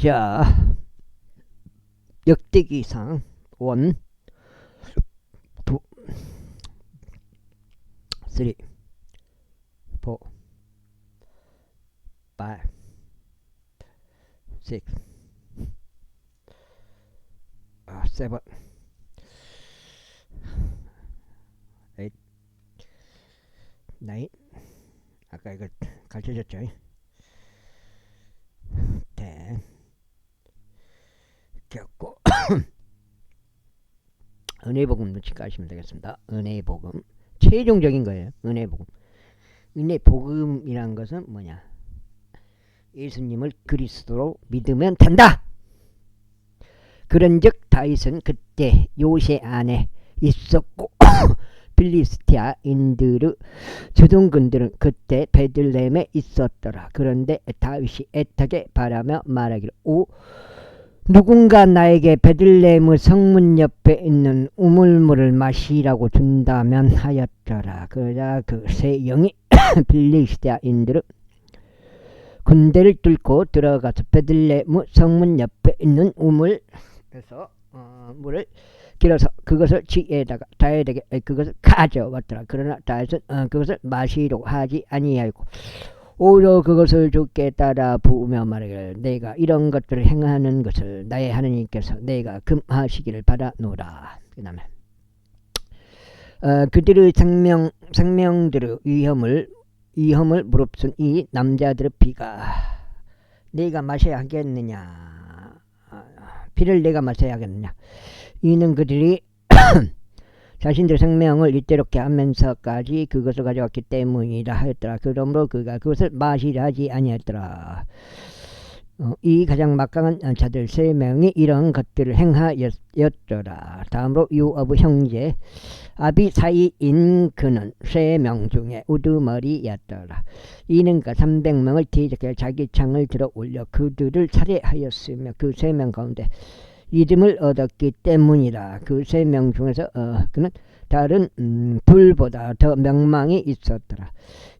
자, 역대기상 1, 2, 3, 4, 5, 6, 7, 8, 9. 아까 이거 가르쳐줬죠? 10. 겪고 은혜복음 놓치까 하시면 되겠습니다. 은혜복음 최종적인 거예요. 은혜복음. 은혜복음이란 것은 뭐냐? 예수님을 그리스도로 믿으면 된다. 그런즉 다윗은 그때 요새 안에 있었고 빌리스티아인들의 주둔군들은 그때 베들레헴에 있었더라. 그런데 다윗이 애타게 바라며 말하기를 오 누군가 나에게 베들레헴의 성문 옆에 있는 우물물을 마시라고 준다면 하였더라. 그러자 그 세 영이 빌리스티아인들은 군대를 뚫고 들어가서 베들레헴의 성문 옆에 있는 우물에서 물을 길어서 그것을 지혜다가 다윗에게 그것을 가져왔더라. 그러나 다윗은 그것을 마시려고 하지 아니하였고 오히려 그것을 주께 따라 부으며 말하기를 내가 이런 것들을 행하는 것을 나의 하느님께서 내가 금하시기를 바라노라. 그 다음에 그들의 생명들의 위험을 무릅쓴 이 남자들의 피가 내가 마셔야 하겠느냐, 피를 내가 마셔야 하겠느냐. 이는 그들이 자신들의 생명을 이때롭게 하면서까지 그것을 가져왔기 때문이라 하였더라. 그러므로 그가 그것을 마시려 하지 아니하였더라. 이 가장 막강한 자들 3명이 이런 것들을 행하였더라. 다음으로 요압의 형제 아비사이인 그는 3명 중에 우두머리였더라. 이는 그 300명을 대적해 자기 창을 들어 올려 그들을 살해하였으며 그 3명 가운데 이름을 얻었기 때문이라. 그 3명 중에서 그는 다른 둘보다 더 명망이 있었더라.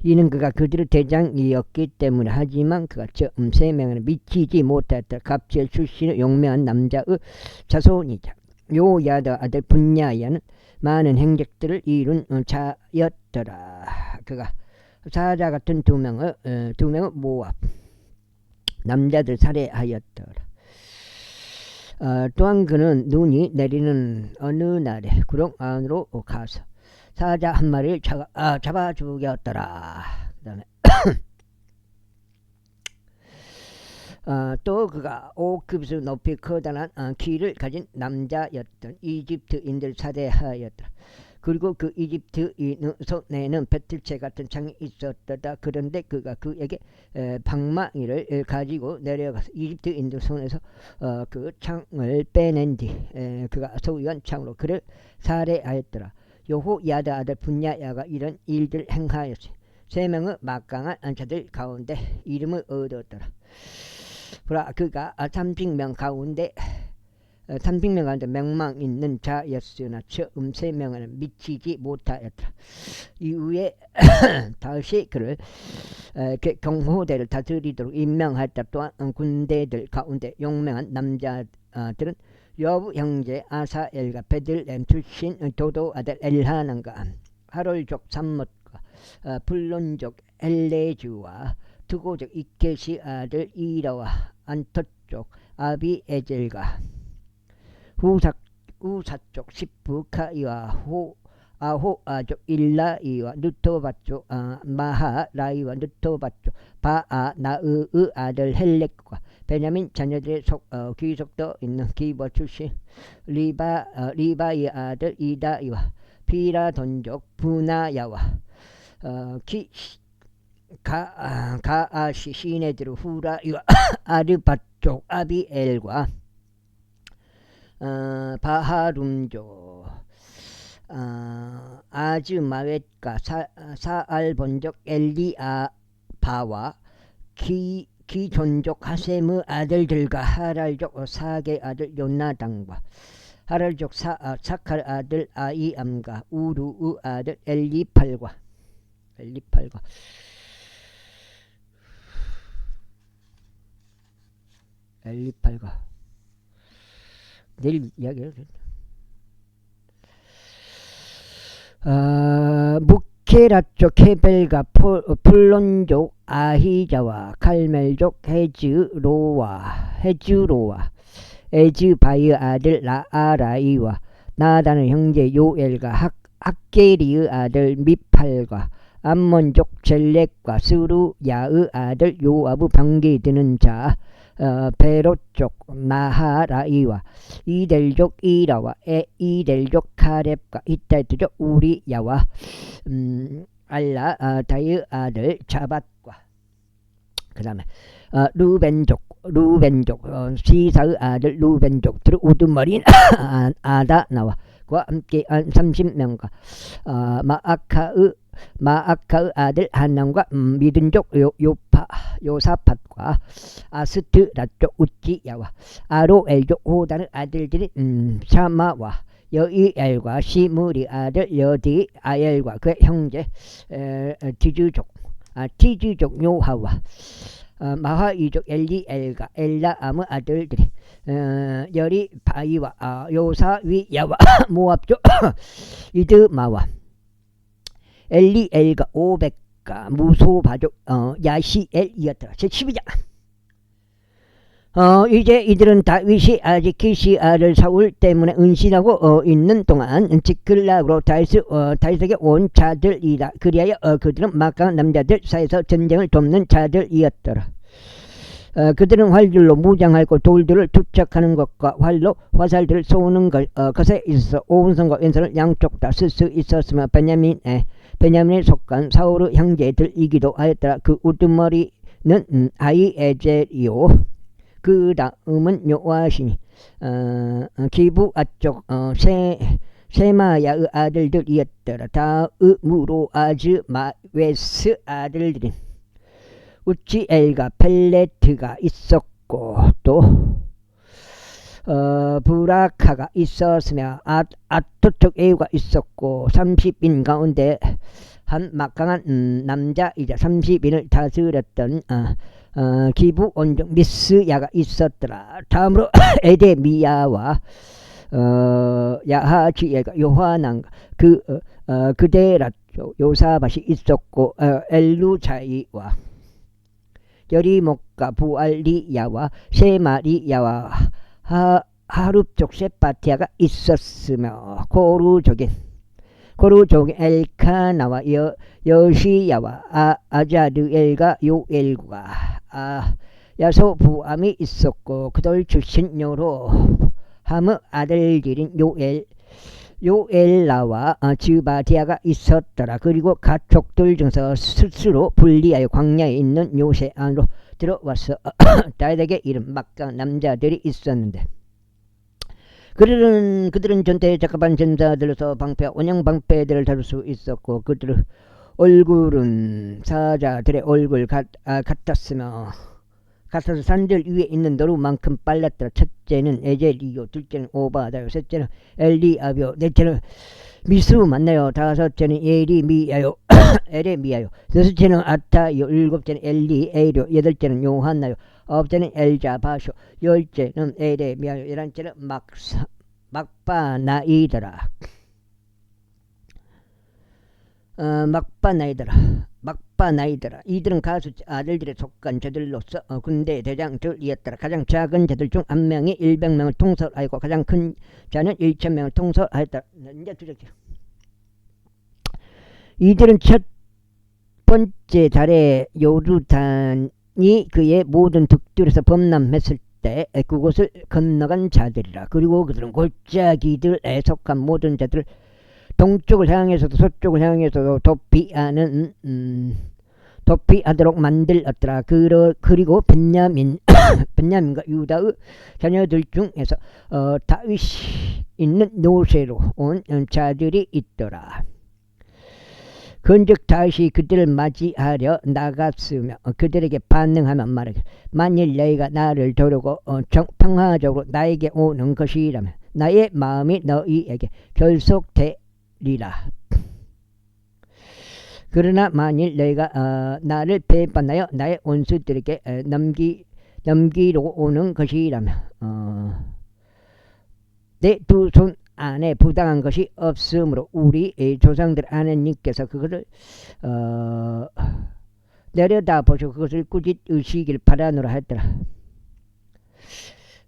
이는 그가 그들의 대장이었기 때문에. 하지만 그가 저 3명을 미치지 못했더라. 갑질 출신의 용맹한 남자의 자손이자 요야의 아들 분야야는 많은 행적들을 이룬 자였더라. 그가 사자 같은 두 명의 모압 남자들 살해하였더라. 또한 그는 눈이 내리는 어느 날에 구렁 안으로 가서 사자 한 마리를 잡아 죽였더라. 그 다음에 또 그가 5급수 높이 커다란 키를 가진 남자였던 이집트인들 살해하였더라. 그리고 그 이집트인의 손에는 배틀채 같은 창이 있었다. 그런데 그가 그에게 방망이를 가지고 내려가서 이집트인들 손에서 그 창을 빼낸 뒤 그가 소유한 창으로 그를 살해하였더라. 여호야다 아들 분야야가 이런 일들을 행하였으니 3명의 막강한 자들 가운데 이름을 얻었더라. 보라 그가 300명 가운데 명망 있는 자였으나 처음 3명은 미치지 못하였더라. 이후에 다시 그를 경호대를 다스리도록 임명하였다. 또한 군대들 가운데 용맹한 남자들은 여부 형제 아사엘과 베들레헴 출신 도도 아들 엘하난과 하롤족 삼못과 블론족 엘레주와 두고족 이케시 아들 이라와 안토족 아비에젤과 후사족 시프카이와 아호아족 일라이와 느토바족 마하라이와 느토바족 바아나의 아들 헬렉과 베냐민 자녀들의 귀속도 있는 기버 출신 리바의 아들 이다이와 피라돈족 부나야와 가아시 시네드루 후라이와 아르바족 아비엘과 바하룸족 아즈마웻과 사알본족 엘리아바와 기존족 하셈의 아들들과 하랄족 사게 아들 요나단과 하랄족 사칼 아들 아이암과 우루의 아들 엘리팔과 엘리팔과 내일 이야기해도 된다. 무케라족 케벨과 폴론족 아히자와 칼멜족 헤즈로와 에즈바이의 아들 라아라이와 나단의 형제 요엘과 학게리의 아들 미팔과 암몬족 젤렉과 스루야의 아들 요압의 병기 드는 자 베롯족 나하라이와 이델족 이라와 이델족 카렙과 히타이트족 우리야와 알라다의 아들 자밧과 그 다음에 루벤족 시사의 아들 루벤족들의 우두머리인 아다나와 그와 함께 30명과 마아카의 아들 한남과 미든족 요사팟과 아스트라족 우찌야와 아로엘족 호단의 아들들이 샤마와 여이엘과 시므리 아들 여디 아엘과 그의 형제 티즈족 요하와 마하이족 엘리엘과 엘라암의 아들들이 여리바이와 요사위야와 모압족 이드마와 엘리엘과 오백과 무소바족 야시엘이었더라. 제12장. 이제 이들은 다윗이 아직 키시 아들 사울 때문에 은신하고 있는 동안 지클락으로 다윗에게 온 자들이다. 그리하여 그들은 막강한 남자들 사이에서 전쟁을 돕는 자들이었더라. 그들은 활들로 무장하고 돌들을 투척하는 것과 활로 화살들을 쏘는 것에 있어서 오른손과 왼손을 양쪽 다 쓸 수 있었으며 베냐민에 속한 사울의 형제들이기도 하였더라. 그 우두머리는 아히에젤이요 그 다음은 요아시니 기브아 쪽 세마야의 아들들이었더라. 다음으로 아즈마웨스 아들들이 우치엘과 펠레트가 있었고 또 브라카가 있었으며 아토쪽 에우가 있었고 30인 가운데 한 막강한 남자이자 30인을 다스렸던 기부 온종 미스야가 있었더라. 다음으로 에데미야와 야하지엘과 요하난과 그데라쪽 요사밭이 있었고 엘루자이와 여리목과 부알리야와 세마리야와 하룹족 셋바티아가 있었으며 고루족인 엘카나와 여시야와 아자르엘과 요엘과 야소부암이 있었고 그들 출신 요로함의 아들들인 요엘라와 즈바디아가 있었더라. 그리고 가족들 중에서 스스로 분리하여 광야에 있는 요새 안으로 들어와서 다윗에게 이른 막강한 남자들이 있었는데 그들은 전대에 적합한 전사들로서 방패와 원형 방패들을 다룰 수 있었고 그들의 얼굴은 사자들의 얼굴 같았으며 산들 위에 있는 노루만큼 빨랐더라. 첫째는 에젤이요, 둘째는 오바다요, 셋째는 엘리아비요, 넷째는 미스 맞나요? 다섯째는 예리미야요, 에레미야요, 여섯째는 아타요, 일곱째는 엘리에이요, 여덟째는 요한나요, 아홉째는 엘자바쇼, 열째는 에레미야요, 열한째는 막바나이더라. 막바나이더라. 이들은 가수 아들들의 속한 자들로서 군대 대장들이었더라. 가장 작은 자들 중 한 명이 100명을 통솔하였고 가장 큰 자는 1000명을 통솔하였더라. 이제 두절째. 이들은 첫 번째 달에 요르단이 그의 모든 득들에서 범람했을 때 그곳을 건너간 자들이라. 그리고 그들은 골짜기들에 속한 모든 자들을 동쪽을 향해서도 서쪽을 향해서도 도피하도록 만들었더라. 그리고 벤야민과 유다의 자녀들 중에서 다윗이 있는 노새로 온 자들이 있더라. 그런즉 다윗이 그들을 맞이하려 나갔으며 그들에게 반응하면 말하기를 만일 너희가 나를 도르고 평화적으로 나에게 오는 것이라면 나의 마음이 너희에게 결속되리라. 그러나 만일 너희가 나를 배반하여 나의 원수들에게 넘기러 오는 것이라며 내 두 손 안에 부당한 것이 없으므로 우리 조상들 하나님께서 그것을 내려다 보시고 그것을 꾸짖 으시길 바라노라 했더라.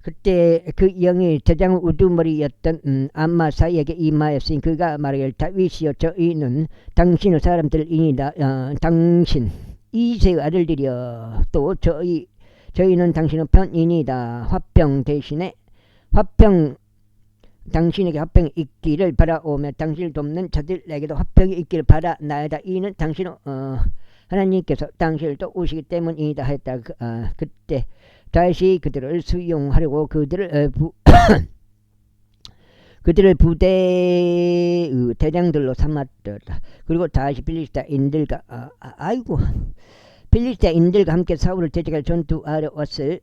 그때 그 영이 대장 우두머리였던 암마사에게 임하였으니 그가 말하길 다윗이여 저희는 당신의 사람들이니이다. 당신 이새의 아들들이여 또 저희는 당신의 편이니이다. 화평 대신에 당신에게 화평이 있기를 바라오며 당신을 돕는 자들에게도 화평이 있기를 바라나이다. 이는 당신의 하나님께서 당신을 도우시기 때문이다 했다. 그때 다시 그들을 수용하려고 그들을 부대의 대장들로 삼았더라. 그리고 다시 필리스타인들과 필리스타인들과 함께 사울을 대적할 전투하러 왔을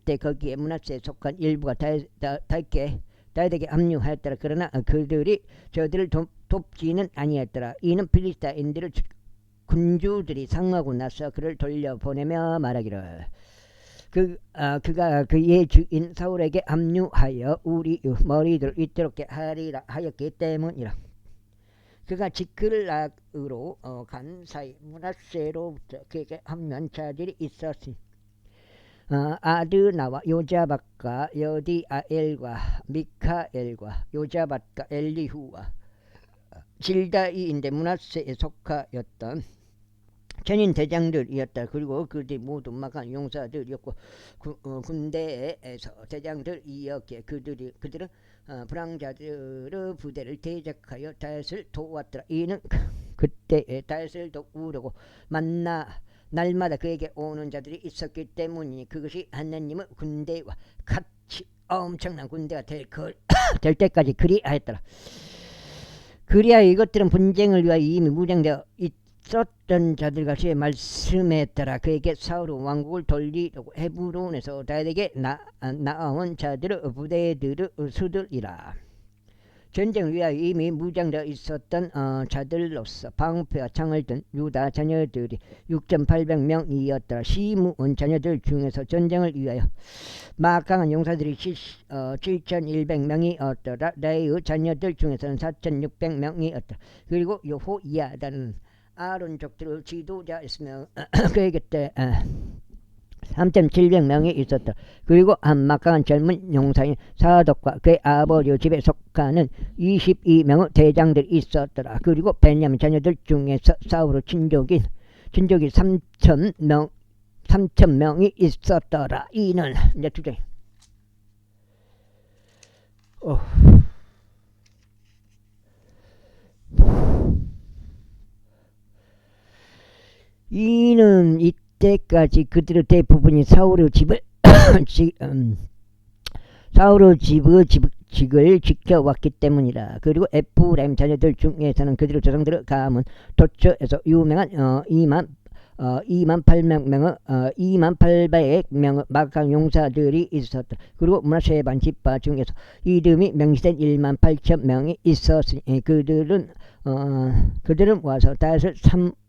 때 거기에 므낫세에 속한 일부가 다윗에게 합류하였더라. 그러나 그들이 저들을 돕지는 아니했더라. 이는 필리스타인들을 군주들이 상하고 나서 그를 돌려보내며 말하기를 그가 그의 주인 사울에게 합류하여 우리 머리들을 위태롭게 하리라 하였기 때문이라. 그가 지클락으로 간 사이 므낫세로부터 그에게 합류한 자들이 있었으니 아드나와 요자밧과 여디아엘과 미카엘과 요자밧과 엘리후와 질다이인데 므낫세에 속하였던 전인 대장들이었다. 그리고 그들이 모두 막한 용사들이었고 군대에서 대장들이었기에 그들은 불황자들의 부대를 대적하여 다윗을 도왔더라. 이는 그때에 다윗을 도우려고 날마다 그에게 오는 자들이 있었기 때문이니 그것이 하나님의 군대와 같이 엄청난 군대가 될 때까지 그리하였더라. 그리하여 이것들은 분쟁을 위하여 이미 무장되어 있었던 자들과 주의 말씀에 따라 그에게 사울의 왕국을 돌리려고 헤브론에서 다윗에게 나아온 자들의 부대들의 수들이라. 전쟁을 위하여 이미 무장되어 있었던 자들로서 방패와 창을 든 유다 자녀들이 6,800명이었더라. 시므온 자녀들 중에서 전쟁을 위하여 막강한 용사들이 7,100명이었더라. 레위의 자녀들 중에서는 4,600명이었더라. 그리고 여호야다는 아론 족들의 지도자였으며 그의 곁에 3,700명이 있었다. 그리고 한 막강한 젊은 용사인 사독과 그의 아버지 집에 속하는 22명의 대장들이 있었더라. 그리고 베냐민 자녀들 중에서 사울의 친족이 3,000명이 있었더라. 이는 이제 주제. 이는 이때까지 그들의 대부분이 사울의 집을 직을 지켜왔기 때문이다. 그리고 에프라임 자녀들 중에서는 그들의 조상들의 가문 도처에서 유명한 2800명의 막강 용사들이 있었다. 그리고 므낫세 반 지파 중에서 이름이 명시된 18,000명이 있었으니 그들은 와서 다윗을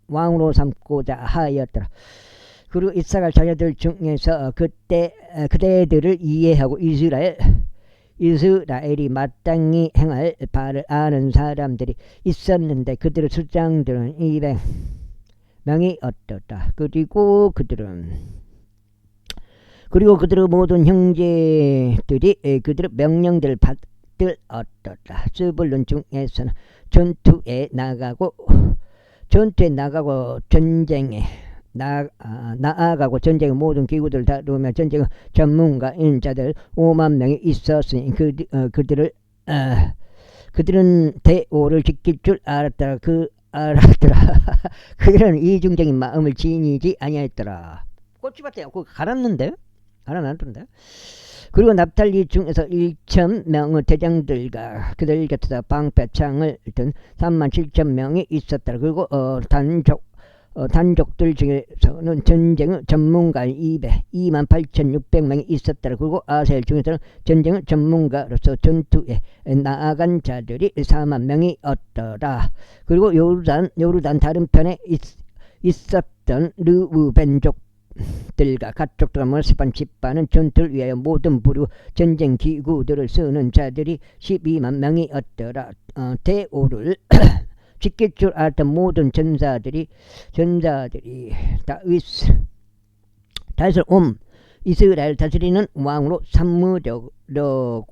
왕으로 삼고자 하였더라. 그리고 이사갈 자녀들 중에서 그대들을 이해하고 이스라엘이 마땅히 행할 바를 아는 사람들이 있었는데 그들의 수장들은 200명이었다. 그리고 그들의 모든 형제들이 그들의 명령들을 받들었다. 스불론 중에서는 전투에 나가고 전쟁에 나아가고 전쟁의 모든 기구들을 다루며 전쟁의 전문가인 자들 5만 명이 있었으니 그들은 대오를 지킬 줄 알았더라. 그들은 이중적인 마음을 지니지 아니하였더라. 꽃집밭에 그거 갈아놨던데. 그리고 납달리 중에서 1,000명의 대장들과 그들 곁에서 방패창을 든 37,000명이 있었더라. 그리고 단족들 중에서는 전쟁의 전문가인 28,600명이 있었더라. 그리고 아셀 중에서는 전쟁의 전문가로서 전투에 나아간 자들이 4만 명이었더라. 그리고 요르단 다른 편에 있었던 르우벤족 장족들과 가족들과 모습한 집반은 전투를 위하여 모든 부류 전쟁 기구들을 쓰는 자들이 12만 명이었더라. 대오를 지킬 줄 알았던 모든 전사들이 다윗을 이스라엘 다스리는 왕으로 삼으려는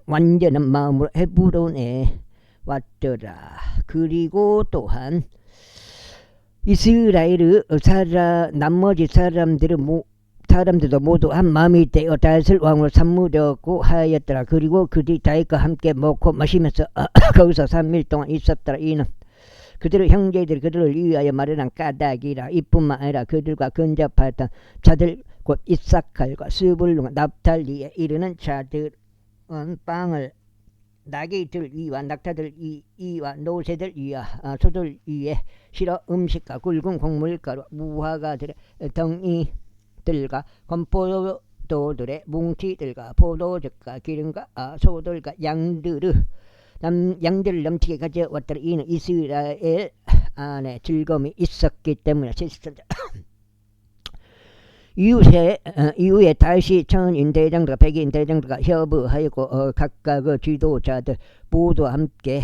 완전한 마음으로 헤브론에 왔더라. 그리고 또한 이스라엘의 나머지 사람들도 모두 한 마음이 되어 다윗을 왕으로 삼으려고 하였더라. 그리고 그들이 다윗과 함께 먹고 마시면서 거기서 3일 동안 있었더라. 이는 그들의 형제들이 그들을 위하여 마련한 까닭이라. 이뿐만 아니라 그들과 근접하였던 자들 곧 이삭칼과 스불론과 납달리에 이르는 자들은 빵을 나귀들 위와 낙타들 위와 노새들 위와 소들 위에 실어 음식과 굵은 곡물가루 무화과들의 덩이들과 건포도들의 뭉치들과 포도즙과 기름과 소들과 양들을 넘치게 가져왔더라. 이는 이스라엘 안에 즐거움이 있었기 때문에. 이후에 다시 천인 대장들과 백인 대장들과 협의하였고 각각의 지도자들 모두 함께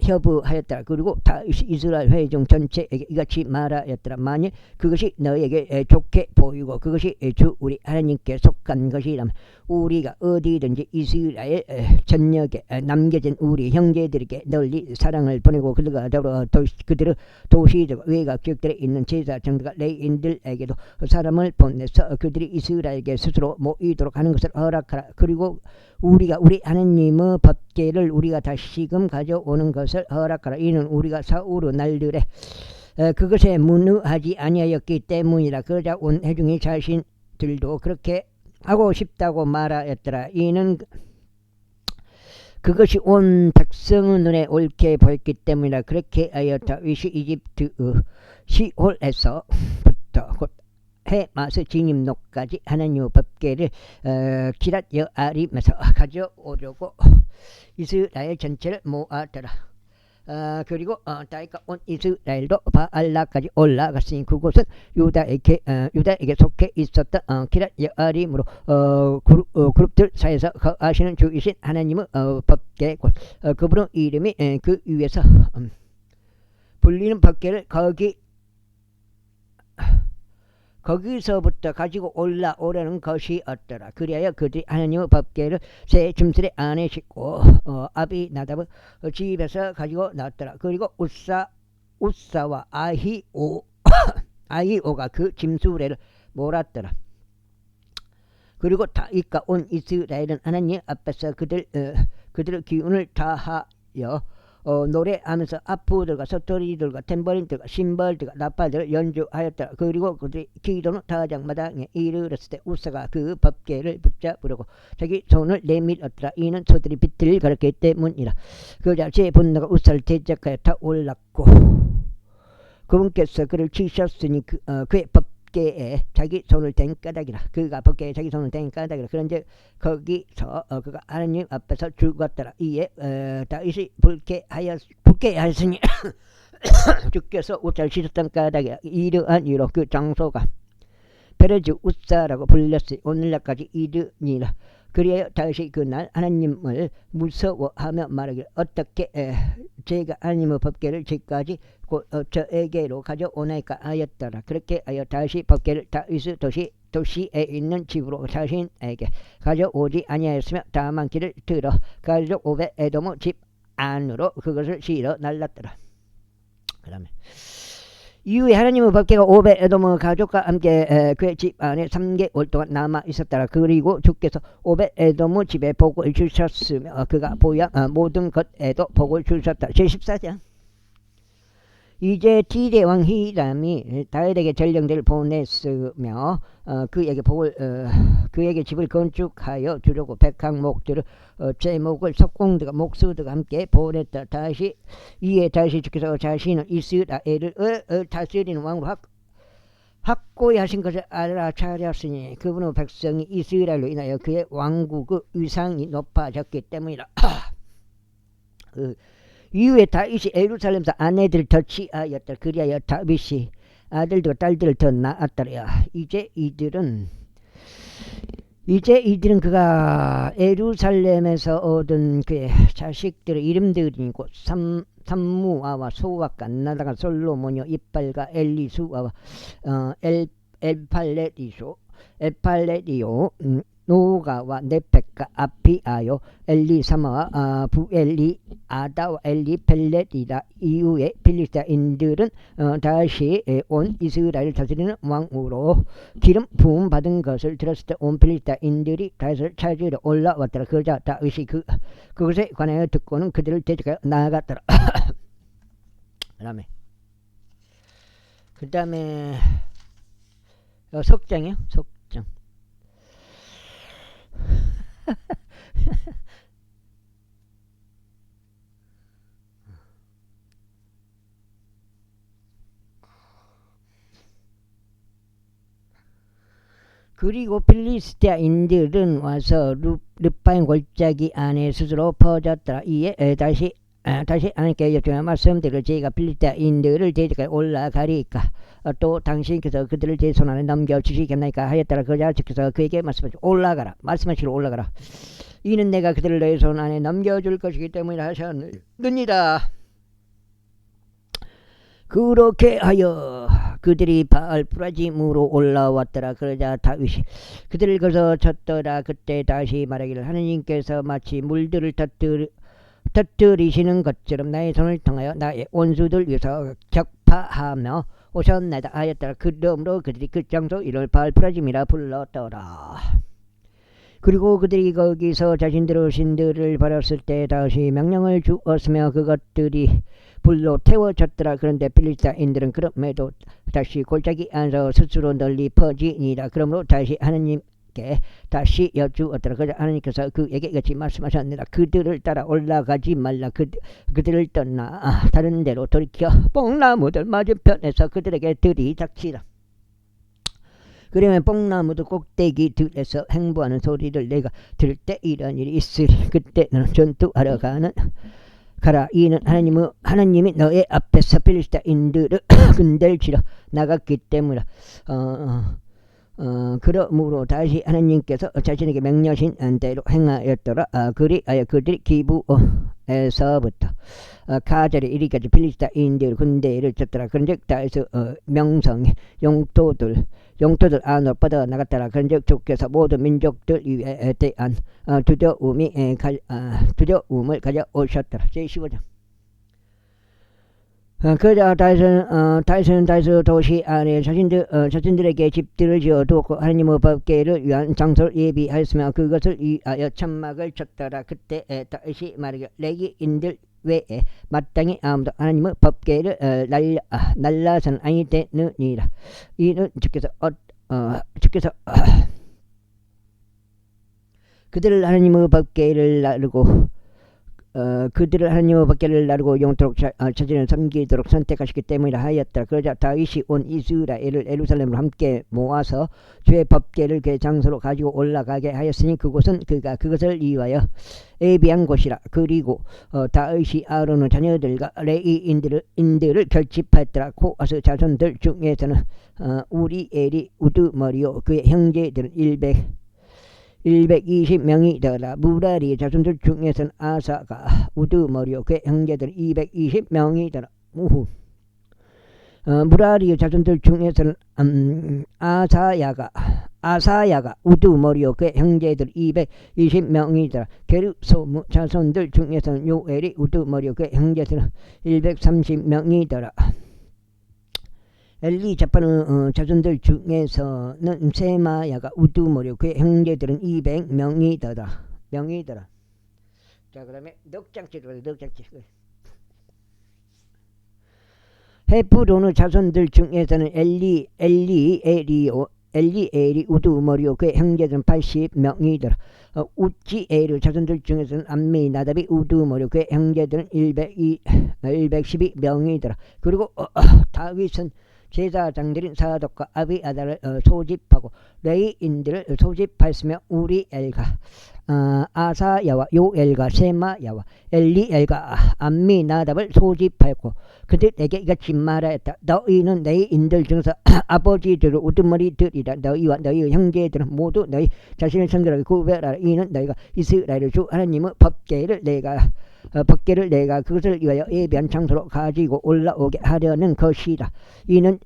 협의하였더라. 그리고 다시 이스라엘 회중 전체에게 이같이 말하였더라. 만일 그것이 너에게 좋게 보이고 그것이 주 우리 하나님께 속한 것이라면 우리가 어디든지 이스라엘 전역에 남겨진 우리 형제들에게 널리 사랑을 보내고 그들과 더불어 그들의 도시들과 외곽 지역들에 있는 제사장들과 레인들에게도 사람을 보내서 그들이 이스라엘에게 스스로 모이도록 하는 것을 허락하라. 그리고 우리가 우리 하나님의 법궤를 우리가 다시금 가져오는 것을 허락하라. 이는 우리가 사울의 날들에 그것에 문의하지 아니하였기 때문이라. 그러자 온 회중이 자신들도 그렇게 하고 싶다고 말하였더라. 이는 그것이 온 백성의 눈에 옳게 보였기 때문이라. 그렇게 하여 다윗이 이집트 시홀에서부터 곧 해마스 진입로까지 하나님의 법궤를 기랏 여아림에서 가져오려고 이스라엘 전체를 모았더라. 그리고 다윗과 온 이스라엘도 바알라까지 올라갔으니 그곳은 유다에게 속해 있었던 기랏 여아림으로 그룹들 사이에서 거하시는 주이신 하나님의 법궤 곧 그분의 이름이 그 위에서 불리는 법궤를 거기서부터 가지고 올라오려는 것이었더라. 그리하여 그들이 하나님의 법궤를 새 짐승의 안에 싣고 아비나답의 집에서 가지고 나왔더라. 그리고 우사와 아히오가 그 짐수레를 몰았더라. 그리고 다윗과 온 이스라엘은 하나님 앞에서 그들의 기운을 다하여 노래하면서 아프들과 서토리들과 탬버린들과 심벌들과 나팔들을 연주하였더라. 그리고 그들이 기도는 타작마당에 이르렀을 때 우사가 그 법궤를 붙잡으려고 자기 손을 내밀었더라. 이는 소들이 빛을 가렸기 때문이라. 그러자 제 분노가 우사를 대적하여 타올랐고 그분께서 그를 치셨으니 그의 법궤에 자기 손을 댄 까닭이라. 그가 법궤에 자기 손을 댄 까닭이라. 그런데 거기서 그가 하나님 앞에서 죽었더라. 이에 다윗이 불쾌하였으니 주께서 우사를 치셨던 까닭이라. 이러한 이유로 그 장소가 페레즈 우사라고 불렸으니 오늘날까지 이르니라. 그리하여 다윗이 그날 하나님을 무서워하며 말하기를 어떻게 제가 하나님의 법궤를 지금까지 저에게로 가져오나이까 하였더라. 그렇게 하여 다윗이 법궤를 다윗의 도시에 있는 집으로 자신에게 가져오지 아니하였으며 다만 길을 들어 가족 오벳에돔의 집 안으로 그것을 실어 날랐더라. 그 다음에 이후에 하나님의 법궤가 오벳에돔의 가족과 함께 그의 집 안에 3개월 동안 남아 있었더라. 그리고 주께서 오벳에돔의 집에 복을 주셨으며 그가 보양 모든 것에도 복을 주셨다. 제14장. 이제 디대 왕 히람이 다윗에게 전령들을 보냈으며 그에게 집을 건축하여 주려고 백항목들을 제목을 석공들과 목수들과 함께 보냈다. 이에 다시 주께서 자신은 이스라엘을 다스리는 왕으로 확고히 하신 것을 알아차렸으니 그분의 백성이 이스라엘로 인하여 그의 왕국의 위상이 높아졌기 때문이라. 이후에 다윗이 예루살렘에서 아내들을 더 취하였다. 그리하여 다윗이 아들들과 딸들을 더 낳았더라. 이제 이들은 그가 예루살렘에서 얻은 그의 자식들의 이름들이고 삼무아와 소아가 나다가 솔로몬이요 이빨과 엘리수아와 엘팔렛이요 노가와 네펙과 아피아요 엘리사마와 부엘리 아다와 엘리펠렛이다. 이후에 필리스타인들은 다시 온 이스라엘 다스리는 왕으로 기름 부음 받은 것을 들었을 때 온 필리스타인들이 다윗을 찾으러 올라왔더라. 그러자 다윗이 그것에 관하여 듣고는 그들을 대적하여 나아갔더라. 그 다음에 속장이요. 속장. 그리고 필리스티아인들은 와서 르파임 골짜기 안에 스스로 퍼졌더라. 이에 다시 하나님께 여쭈어 말씀드려 저희가 필리스티아인들을 대적하여 올라가리까 또 당신께서 그들을 제 손안에 넘겨주시겠나이까 하였더라. 그러자 주께서 그에게 말씀하시고 올라가라. 말씀하시기로 올라가라. 이는 내가 그들을 너의 손 안에 넘겨줄 것이기 때문에 하셨느니라. 그렇게 하여 그들이 바알프라짐으로 올라왔더라. 그러자 다윗이 그들을 거서 쳤더라. 그때 다시 말하기를 하느님께서 마치 물들을 터뜨리시는 것처럼 나의 손을 통하여 나의 원수들 위해서 격파하며 오셨나이다 하였더라. 그러므로 그들이 그 장소 이름을 바알프라짐이라 불렀더라. 그리고 그들이 거기서 자신들의 신들을 버렸을 때 다시 명령을 주었으며 그것들이 불로 태워졌더라. 그런데 필리스타인들은 그럼에도 다시 골짜기 안에서 스스로 널리 퍼지니라. 그러므로 다시 하느님께 다시 여쭈었더라. 그러자 하느님께서 그에게 같이 말씀하셨느니라. 그들을 따라 올라가지 말라. 그들을 떠나 다른 데로 돌이켜 뽕나무들 맞은편에서 그들에게 들이닥치라. 그러면 뽕나무도 꼭대기 들에서 행보하는 소리를 내가 들을 때 이런 일이 있으리. 그때 너는 전투하러 가라. 이는 하나님이 너의 앞에서 필리스타인들을 근들치러 나갔기 때문이라. 그러므로 다시 하나님께서 자신에게 명령하신 대로 행하였더라. 그리하여 그들이 기브에서부터 가젤에 이르기까지 필리스타인들 군대를 쳤더라. 그런즉 다윗의 명성에 용토들 안으로 뻗어 나갔더라. 그런즉 주께서 모든 민족들 위에 대한 두려움을 가져오셨더라. 제15장. 그러자 다윗은 도시 안에 자신들에게 집들을 지어두었고 하나님의 법궤를 위한 장소를 예비하였으며 그것을 위하여 천막을 쳤더라. 그때 다윗이 말하기를 레위인들 외에 마땅히 아무도 하나님의 법궤를 날라서는 아니 되느니라. 이는 주께서 그들을 하나님의 법궤를 나르고 영토록 자신을 섬기도록 선택하시기 때문이라 하였더라. 그러자 다윗이 온 이스라엘을 예루살렘으로 함께 모아서 주의 법궤를 그 장소로 가지고 올라가게 하였으니 그곳은 그가 그것을 위하여 예비한 곳이라. 그리고 다윗이 아론의 자녀들과 레위인들을 결집하였더라. 코아스 자손들 중에서는 우리엘이 우두머리요 그의 형제들은 120명이더라. 무라리의 자손들 중에서는 아사가 우두머리요 그의 형제들은 220명이더라. 무라리의 자손들 중에서는 아사야가 우두머리요 그의 형제들 220명이더라. 게르소무 자손들 중에서는 요엘이 우두머리요 그의 형제들은 130명이더라. 엘리자파는 자손들 중에서는 세마야가 우두머리요 그의 형제들은 200명이더라. 자, 그다음에 넉장치. 헤브론의 자손들 중에서는 엘리엘이 우두머리요 그의 형제들은 80명이더라. 우찌엘의 자손들 중에서는 암미나답이 우두머리요 그의 형제들은 112명이더라. 그리고 다윗은 제사장들인 사독과 아비아달을 소집하고 레위인들을 소집하였으며 우리엘과 아사야와 요엘과 세마야와 엘리엘과 암미나답을 소집하였고 그들에게 이같이 말하였다. 너희는 레위인들 중에서 아버지들을 우두머리들이라. 너희와 너희 형제들은 모두 너희 자신을 성결하게 구별하라. 이는 너희가 이스라엘의 주 하나님의 법궤를 내가 그것을 위하여 예비한 장소로 가지고 올라오게 하려는 것이라. 이는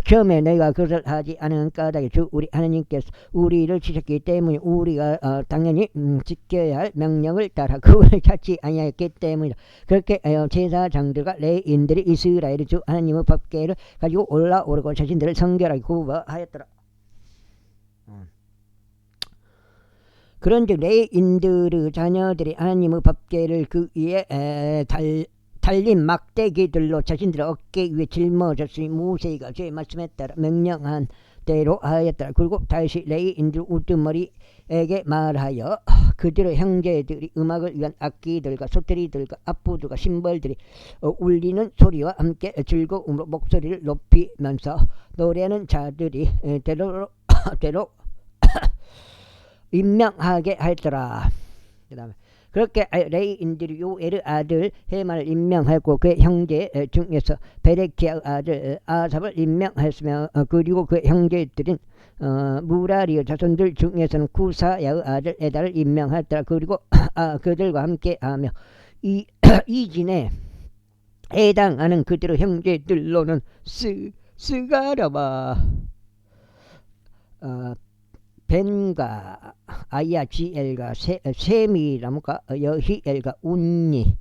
처음에 너희가 그것을 하지 않은 까닭에 주 우리 하나님께서 우리를 지셨기 때문에 우리가 당연히 지켜야 할 명령을 따라 그분을 찾지 아니하였기 때문이다. 그렇게 제사장들과 레위인들이 이스라엘의 주 하나님의 법궤를 가지고 올라오고 자신들을 성결하게 구별하였더라. 그런즉 레위인들의 자녀들이 하나님의 법궤를 그 위에 달린 막대기들로 자신들의 어깨 위에 짊어졌으니 모세가 주의 말씀에 따라 명령한 대로 하였더라. 그리고 다시 레위인들 우두머리에게 말하여 그들의 형제들이 음악을 위한 악기들과 소태리들과 앞부들과 심벌들이 울리는 소리와 함께 즐거움으로 목소리를 높이면서 노래하는 자들이 대로 임명하게 하였더라. 그 다음에 그렇게 레위인들이 요엘의 아들 헤만을 임명하였고 그의 형제 중에서 베레키아의 아들 아삽을 임명하였으며 그리고 그의 형제들인 무라리의 자손들 중에서는 구사야의 아들 에다를 임명하였더라. 그리고 그들과 함께하며 이진에 해당하는 그들의 형제들로는 스가라와 벤과 아야지엘과 세미람과 여히엘과 운니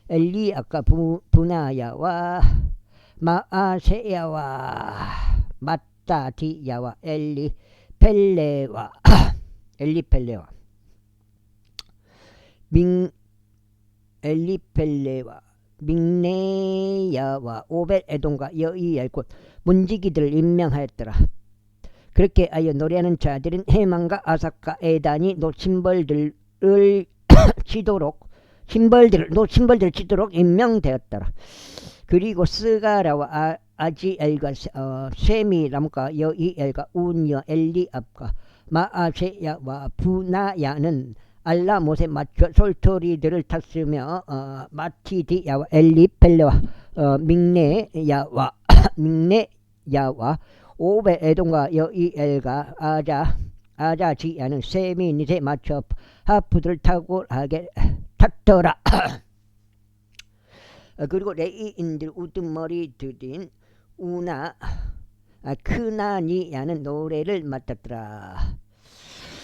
엘리아과 부나야와 마아세야와 마따디야와 엘리펠레와 믹네야와 오벳에돔과 여이엘 곧 문지기들을 임명하였더라. 그렇게 하여 노래하는 자들은 헤만과 아삭과 에단이 노침벌들을 치도록 임명되었더라. 그리고 스가라와 아지엘과 세미람과 여이엘과 운니와 엘리압과 마아세야와 부나야는 알라못에 맞춰 솔토리들을 탔으며 마티디야와 엘리펠레와 믹네야와 오벳에돔과 여이엘과 아자지야는 세미닛에 맞춰 하프들을 탁월하게 탔더라. 그리고 레위인들 우두머리들인 우나 크나니야는 노래를 맡았더라.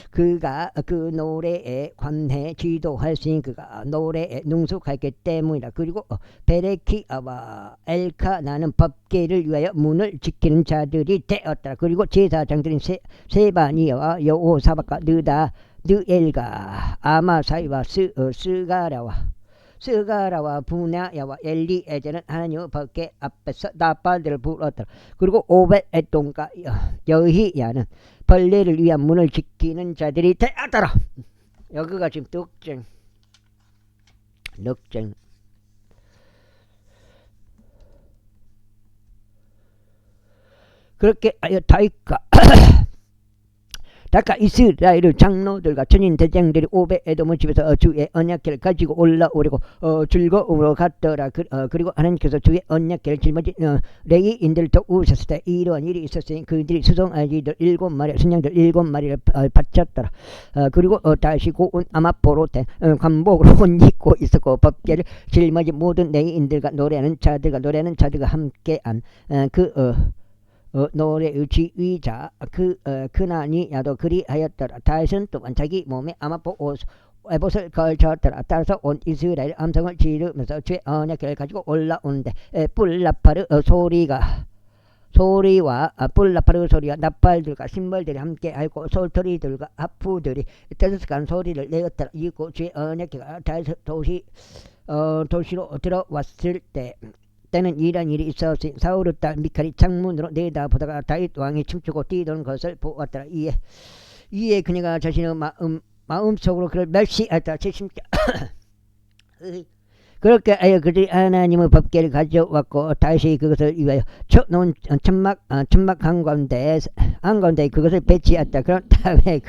그가 그 노래에 관해 지도할수있으니 그가 노래에 능숙하기 때문이다. 그리고 베레키아와 엘카나는 법궤를 위하여 문을 지키는 자들이 되었더라. 그리고 제사장들인 세바니아와 여호사밧과 느엘과 아마사이와 스가라와 부나야와 엘리에제는 하나님의 법궤 앞에서 나팔들을 불었더라. 그리고 오벳에돔과 여히야는 벌레를 위한 문을 지키는 자들이 되었더라. 여기가 지금 넉쟁. 그렇게 하여 다가 이스라엘의 장로들과 전인 대장들이 오벳에돔의 집에서 주의 언약궤를 가지고 올라오려고 즐거움으로 갔더라. 그리고 하나님께서 주의 언약궤를 짊어진 레위인들을 도우셨을 때 이러한 일이 있었으니 그들이 수송아지들 7마리 순양들 7마리를 바쳤더라. 그리고 다시 고운 아마포로 된 관복으로 옷 입고 있었고 법궤를 짊어진 모든 레위인들과 노래하는 자들과 함께한 노래의 지휘자 그나니야도 그리하였더라. 다윗은 또한 자기 몸에 아마포 에봇을 걸쳤더라. 따라서 온 이스라엘 함성을 지르면서 주의 언약궤를 가지고 올라오는데 뿔나팔의 소리와 뿔나팔의 소리와 나팔들과 심벌들이 함께 하고 솔토리들과 하프들이 떠들썩한 소리를 내었더라. 이고 주의 언약궤가 다윗 도시로 들어왔을 때는 이런 일이 있었으니 사울의 딸 미칼이 창문으로 내다보다가 다윗 왕이 춤추고 뛰던 것을 보았더라. 이에 그녀가 자신의 마음속으로 그를 멸시하였다. 그렇게 하여 그들이 하나님의 법궤를 가져왔고 다시 그것을 위하여 쳐놓은 천막 한가운데 그것을 배치했다. 그런 다음에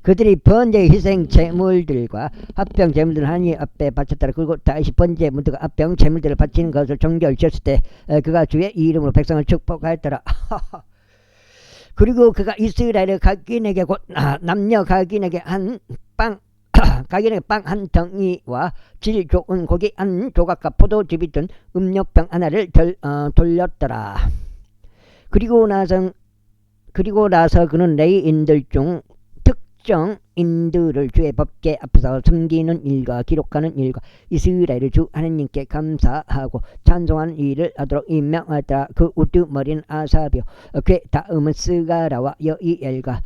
그들이 번제 희생 제물들과 합병 제물들을 하나님 앞에 바쳤더라. 그리고 다시 번제 제물들과 합병 제물들을 바치는 것을 정결지었을 때 그가 주의 이름으로 백성을 축복하였더라. 그리고 그가 이스라엘의 각인에게 곧 남녀 각인에게 각인에게 빵 한 덩이와 질 좋은 고기 한 조각과 포도즙이 든 음료병 하나를 돌렸더라. 그리고 나서 그는 레위인들 중 특정인들을 주의 법궤 앞에서 섬기는 일과 기록하는 일과 이스라엘의 주 하나님께 감사하고 찬송하는 일을 하도록 임명하더라. 그 우두머리는 아사비요 그 다음은 스가라와 여이엘과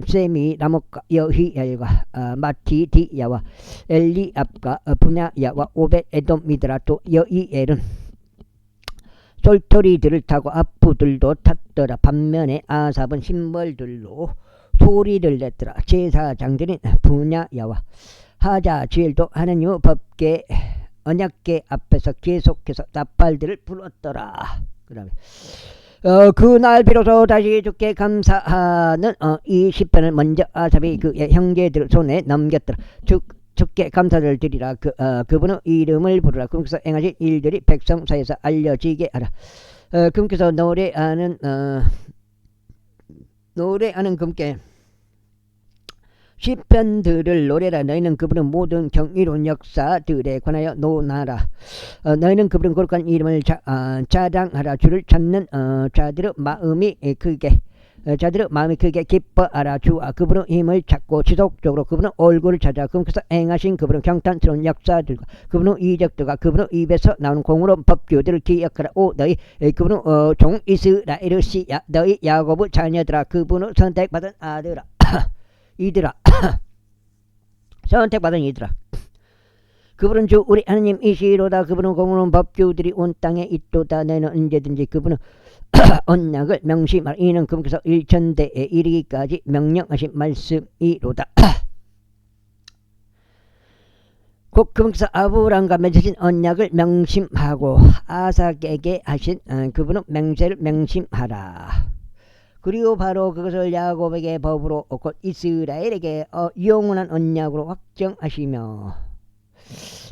세미라목과 여히엘과 마티디야와 엘리압과 분야야와 오벳에돔이더라. 또 여이엘은 쫄토리들을 타고 아부들도 탔더라. 반면에 아삽은 신벌들로 소리를 냈더라. 제사장들인 분야야와 하자지엘도 하나님의 법궤 언약궤 앞에서 계속해서 나팔들을 불었더라. 그 다음에 그날 비로소 다시 주께 감사하는 이 시편을 먼저 아삽이 그의 형제들 손에 넘겼더라. 주께 감사를 드리라. 그분의 이름을 부르라. 그분께서 행하신 일들이 백성 사이에서 알려지게 하라. 그분께서 노래하는 그분께 시편들을 노래라. 너희는 그분의 모든 경이로운 역사들에 관하여 논하라. 너희는 그분의 거룩한 이름을 자랑하라. 주를 찾는 자들의 마음이 크게 기뻐하라. 주와 그분의 힘을 찾고 지속적으로 그분의 얼굴을 찾아 그분께서 행하신 그분의 경탄스러운 역사들과 그분의 이적들과 그분의 입에서 나오는 공의로운 법규들을 기억하라. 오 너희 그분의 종 이스라엘의 씨야 너희 야곱의 자녀들아 그분의 선택받은 아들아 이들아 선택받은 이들아 그분은 주 우리 하나님이시로다. 그분은 공의로운 법규들이 온 땅에 있도다. 너희는 언제든지 그분의 언약을 명심하라. 이는 그분께서 일천대에 이르기까지 명령하신 말씀이로다. 곧 그분께서 아브라함과 맺으신 언약을 명심하고 아삭에게 하신 그분의 맹세를 명심하라. 그리고 바로 그것을 야곱에게 법으로 곧 이스라엘에게 영원한 언약으로 확정하시며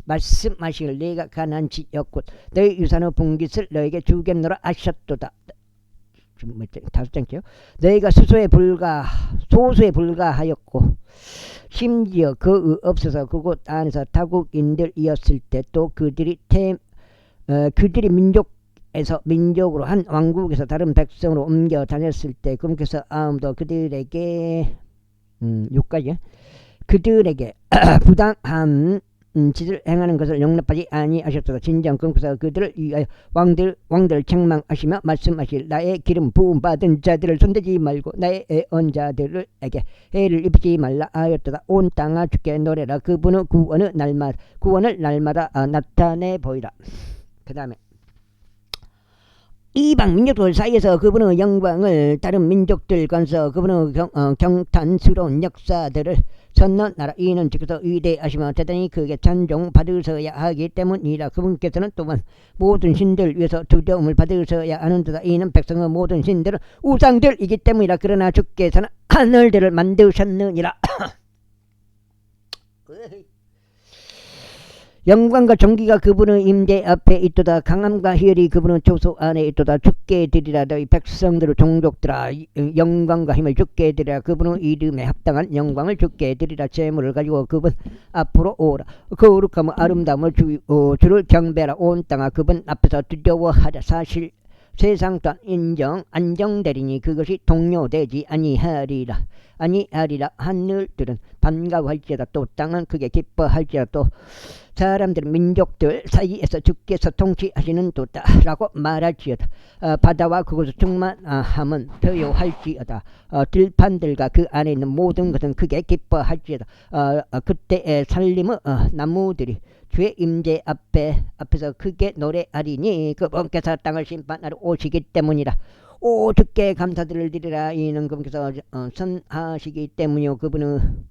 말씀하시길 내가 가나안 지역 곧 너희 유산의 분깃을 너에게 주겠노라 하셨도다. 다섯 장째요. 너희가 소수에 불과하였고 심지어 그 없어서 그곳 안에서 타국인들이었을 때 또 그들이 민족으로 한 왕국에서 다른 백성으로 옮겨 다녔을 때 그분께서 아무도 그들에게 6가지 그들에게 부당한 짓을 행하는 것을 용납하지 아니하셨도다. 진정 그분께서 그들을 위하여 왕들을 책망하시며 말씀하실 나의 기름 부음 받은 자들을 손대지 말고 나의 애언자들에게 해를 입히지 말라 하였도다. 온 땅아 주께 노래라. 그분의 구원을 날마다 나타내 보이라. 그 다음에 이방 민족들 사이에서 그분의 영광을 다른 민족들 건서 그분의 경탄스러운 역사들을 선언하라. 이는 주께서 위대하시며 대단히 크게 찬송 받으셔야 하기 때문이라. 그분께서는 또한 모든 신들 위해서 두려움을 받으셔야 하는도다. 이는 백성의 모든 신들은 우상들이기 때문이라. 그러나 주께서는 하늘들을 만드셨느니라. 영광과 존귀가 그분의 임재 앞에 있도다. 강함과 희열이 그분의 조소 안에 있도다. 주께 드리라. 너희 백성들의 종족들아 영광과 힘을 주께 드리라. 그분의 이름에 합당한 영광을 주께 드리라. 재물을 가지고 그분 앞으로 오라. 거룩함과 아름다움을 주를 경배하라. 온 땅아 그분 앞에서 두려워하자. 사실 세상 또한 안정되리니 그것이 동요되지 아니하리라. 하늘들은 반가워할지라도 또 땅은 크게 기뻐할지라도 사람들 민족들 사이에서 주께서 통치하시는 도다 라고 말할지어다. 바다와 그것을 충만함은 더요할지어다. 들판들과 그 안에 있는 모든 것은 크게 기뻐할지어다. 그때의 살림의 나무들이 주의 임재 앞에서 크게 노래하리니 그분께서 땅을 심판하러 오시기 때문이라. 오 주께 감사들을 드리라. 이는 그분께서 선하시기 때문이요 그분은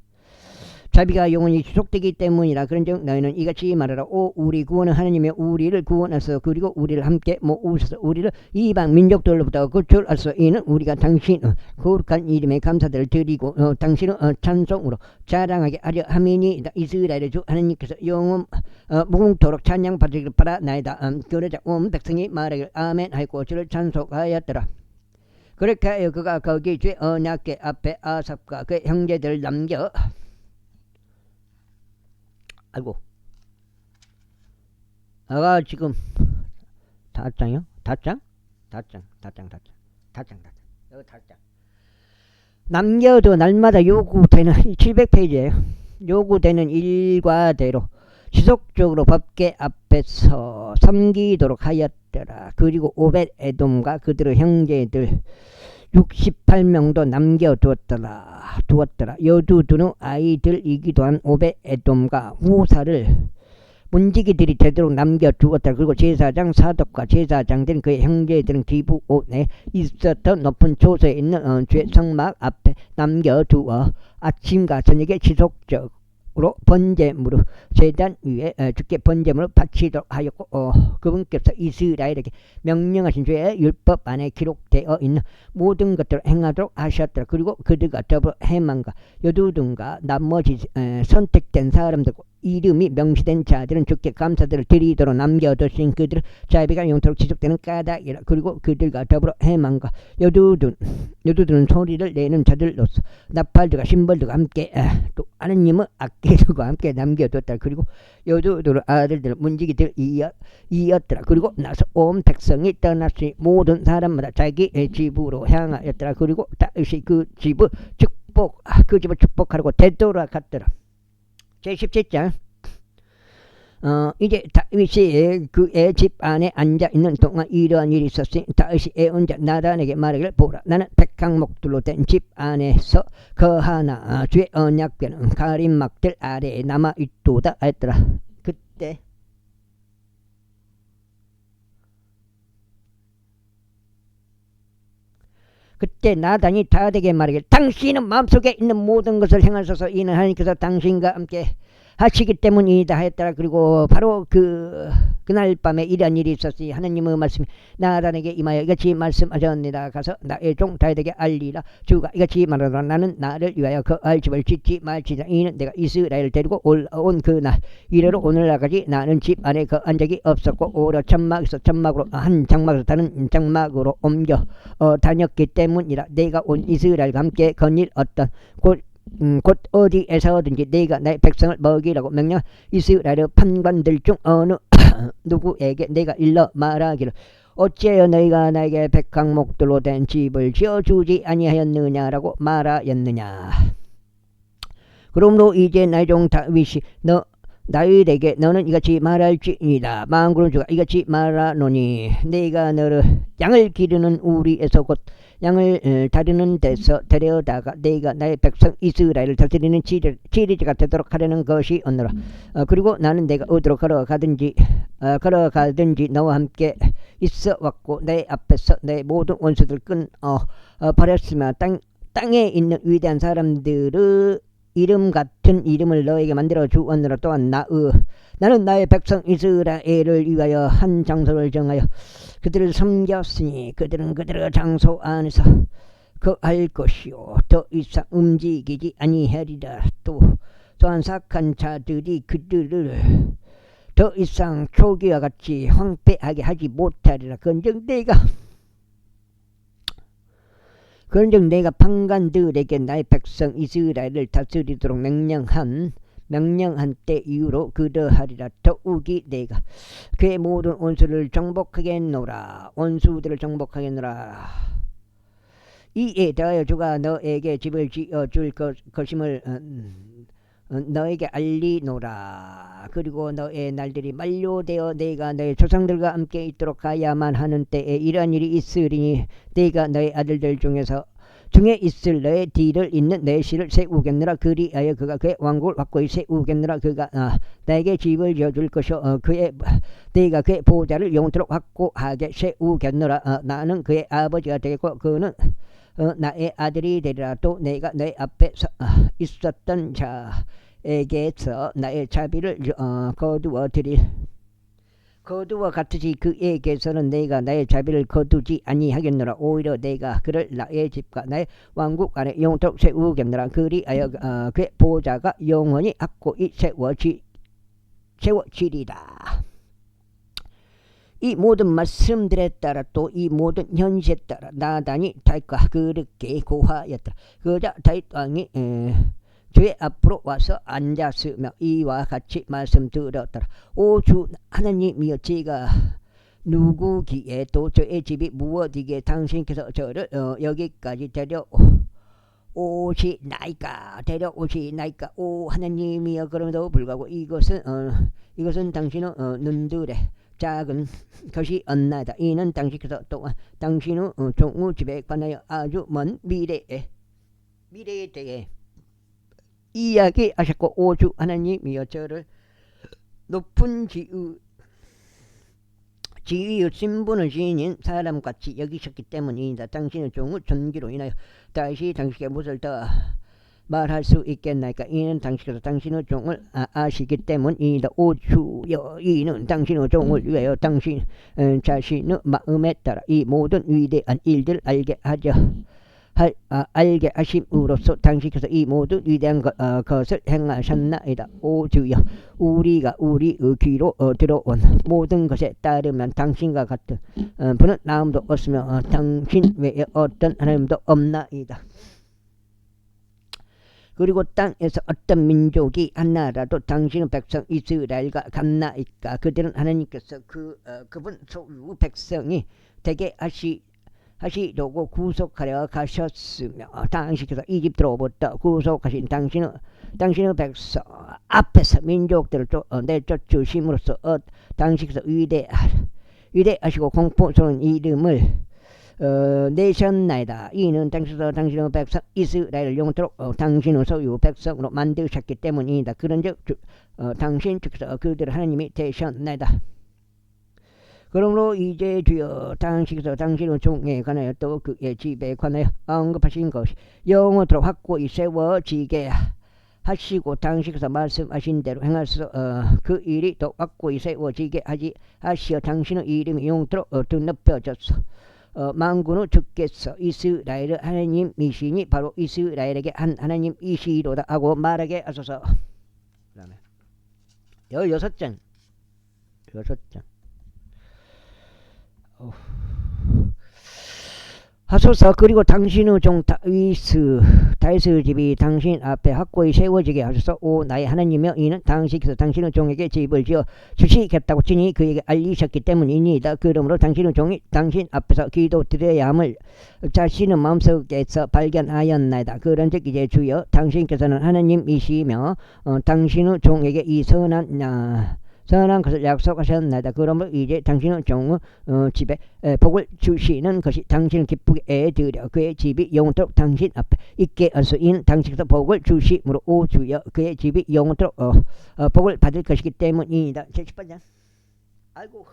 자비가 영원히 지속되기 때문이라. 그런즉 너희는 이같이 말하라. 오 우리 구원은 하나님의 우리를 구원하소서. 그리고 우리를 함께 모으소서. 우리를 이방 민족들로부터 구출하소서. 이는 우리가 당신 거룩한 이름에 감사들을 드리고 당신은 찬송으로 자랑하게 하려 함이니이다. 이스라엘의 주 하나님께서 영원 무궁토록 찬양 받으기를 바라나이다. 그러자 온 백성이 말하기를 아멘 하였고 주를 찬송하였더라. 그렇게 하여 그가 거기 주의 언약궤 앞에 아삽과 그 형제들을 남겨 아이고 아가 지금 다장이요? 다장 여기 다장 남겨도 날마다 요구되는 700페이지에요. 요구되는 일과대로 지속적으로 법궤 앞에서 섬기도록 하였더라. 그리고 오벳 에돔과 그들의 형제들 68명도 남겨두었더라. 여두둔의 아이들이기도 한 오벳 에돔과 후사를 문지기들이 되도록 남겨두었다. 그리고 제사장 사독과 제사장들은 그의 형제들은 기브온에 있었던 높은 초소에 있는 주의 성막 앞에 남겨두어 아침과 저녁에 지속적으로 번제물을 제단 위에 주께 번제물을 바치도록 하였고 그분께서 이스라엘에게 명령하신 주의 율법 안에 기록되어 있는 모든 것들을 행하도록 하셨더라. 그리고 그들과 더불어 해만과 여두둔과 나머지 선택된 사람들 이름이 명시된 자들은 주께 감사들을 드리도록 남겨두신 그들은 자비가 영토록 지속되는 까닭이라. 그리고 그들과 더불어 해만과 여두둔은 소리를 내는 자들로서 나팔들과 심벌들과 함께 또 하느님의 악기들과 함께 남겨뒀다. 그리고 여두둔의 아들들 문지기들 이었더라. 그리고 나서 온 백성이 떠났으니 모든 사람마다 자기 집으로 향하였더라. 그리고 다윗이 그 집을 축복하라고 되돌아갔더라. 제17장 이제 다윗이 그의 집 안에 앉아 있는 동안 이러한 일이 있었으니 다윗이 애언자 나단에게 말하기를 보라. 나는 백항목들로 된 집 안에서 거하나 주의 언약궤는 가림막들 아래에 남아 있도다 했더라. 그때 나단이 다윗에게 말하기를 당신은 마음속에 있는 모든 것을 행하소서. 이는 하나님께서 당신과 함께 하시기 때문이다 했더라. 그리고 바로 그날 밤에 이런 일이 있었으니 하나님의 말씀이 나단에게 임하여 이같이 말씀하셨습니다. 가서 나의 종 다윗에게 알리라. 주가 이같이 말하노라. 나는 나를 위하여 거할 집을 짓지 말지니라. 이는 내가 이스라엘을 데리고 올라온 그날 이래로 오늘날까지 나는 집 안에 거한 적이 없었고 오히려 장막에서 장막으로 한 장막에서 다른 장막으로 옮겨 다녔기 때문이라. 내가 온 이스라엘과 함께 건일 어떤 곧 어디에서든지 내가 나의 백성을 먹이라고 명령 이스라엘의 판관들 중 어느 누구에게 내가 일러 말하기를 어찌하여 너희가 나에게 백항목들로 된 집을 지어주지 아니하였느냐라고 말하였느냐. 그러므로 이제 나의 종 다윗이 다윗에게 너는 이같이 말할지니라. 만군의 주가 이같이 말하노니 내가 너를 양을 기르는 우리에서 곧 양을 다루는 데서 데려다가 내가 나의 백성 이스라엘을 다스리는 지리자가 되도록 하려는 것이었노라. 그리고 나는 내가 어디로 걸어가든지 너와 함께 있어 왔고 내 앞에서 내 모든 원수들 버렸으며 땅에 있는 위대한 사람들의 이름 같은 이름을 너에게 만들어 주었노라. 또한 나는 나의 백성 이스라엘을 위하여 한 장소를 정하여 그들을 섬겼으니 그들은 그들의 장소 안에서 거할 것이요 더 이상 움직이지 아니하리라. 또한 악한 자들이 그들을 더 이상 초기와 같이 황폐하게 하지 못하리라. 그런즉 내가 판관들에게 나의 백성 이스라엘을 다스리도록 명령한 때 이후로 그러하리라. 더욱이 내가 그의 모든 원수들을 정복하겠노라. 이에 더하여 주가 너에게 집을 지어줄 것임을 너에게 알리노라. 그리고 너의 날들이 만료되어 내가 너의 조상들과 함께 있도록 하야만 하는 때에 이러한 일이 있으리니 내가 너의 아들들 중에 있을 너의 뒤를 잇는 내 씨를 세우겠느라. 그리하여 그가 그의 왕국을 확고히 세우겠느라. 그가 나에게 집을 지어줄 것이요 내가 그의 보좌를 영원토록 확고하게 세우겠느라. 나는 그의 아버지가 되겠고 그는 나의 아들이 되리라. 또 내가 너의 앞에 있었던 자 그에게서 나의 자비를 거두어 같으지 그에게서는 내가 나의 자비를 거두지 아니하겠노라. 오히려 내가 그를 나의 집과 나의 왕국 안에 영토록 세우겠노라. 그리하여 그의 보좌가 영원히 확고히 세워지리라. 이 모든 말씀들에 따라 또 이 모든 현시에 따라 나단이 다윗과 그렇게 고하였더라. 그러자 다윗 왕이 주의 앞으로 와서 앉았으며 이와 같이 말씀드렸더라. 오 주 하나님이여, 제가 누구기에 또 저의 집이 무엇이기에 당신께서 저를 여기까지 데려오시나이까. 오 하나님이여, 그럼에도 불구하고 이것은 당신의 눈들의 작은 것이 없나이다. 이는 당신께서 또한 당신의 종의 집에 관하여 아주 먼 미래에 대해 이야기하셨고, 오주 하나님이여, 저를 높은 지위의 신분을 지닌 사람같이 여기셨기 때문이다. 당신의 종의 존귀로 인하여 다시 당신께 무엇을 더 말할 수 있겠나이까. 이는 당신께서 당신의 종을 아시기 때문이다. 오주여, 이는 당신의 종을 위하여 당신 자신의 마음에 따라 이 모든 위대한 일들을 알게 하심으로써 당신께서 이 모든 위대한 것을 행하셨나이다. 오주여, 우리가 우리의 귀로 들어온 모든 것에 따르면 당신과 같은 분은 아무도 없으며 당신 외에 어떤 하나님도 없나이다. 그리고 땅에서 어떤 민족이 하나라도 당신의 백성 이스라엘과 같나이까. 그들은 하나님께서 그분 소유 백성이 되게 하시려고 구속하려 가셨으며, 당신께서 이집트로부터 구속하신 당신의 백성 앞에서 민족들을 내쫓으심으로써 당신께서 위대하시고 공포스러운 이름을 내셨나이다. 이는 당신께서 당신의 백성 이스라엘을 영토록 당신의 소유 백성으로 만드셨기 때문이다. 그런즉 당신 즉서 그들의 하나님이 되셨나이다. 그러므로 이제 주여, 당신께서 당신의 종에 관하여 또 그의 집에 관하여 언급하신 것이 영원토록 확고히 세워지게 하시고, 당신께서 말씀하신 대로 행하셔서 그 일이 더 확고히 세워지게 하시어 당신의 이름이 영원토록 드높여졌어. 만군의 주께서 이스라엘의 하나님이시니 바로 이스라엘에게 한 하나님이시로다 하고 말하게 하소서. 그 다음에 16장 하소서. 그리고 당신의 종 다윗의 집이 당신 앞에 확고히 세워지게 하소서. 오 나의 하나님이여, 이는 당신께서 당신의 종에게 집을 지어 주시겠다고 친히 그에게 알리셨기 때문이니이다. 그러므로 당신의 종이 당신 앞에서 기도드려야 함을 자신의 마음속에서 발견하였나이다. 그런즉 이제 주여, 당신께서는 하나님이시며 당신의 종에게 이 선한 것을 약속하셨나이다. 그러므로 이제 당신의 종의 집에 복을 주시는 것이 당신을 기쁘게 애드려 그의 집이 영원토록 당신 앞에 있게 하소인. 당신께서 복을 주심으로 오 주여, 그의 집이 영원토록 복을 받을 것이기 때문이다. 78장. 아이고,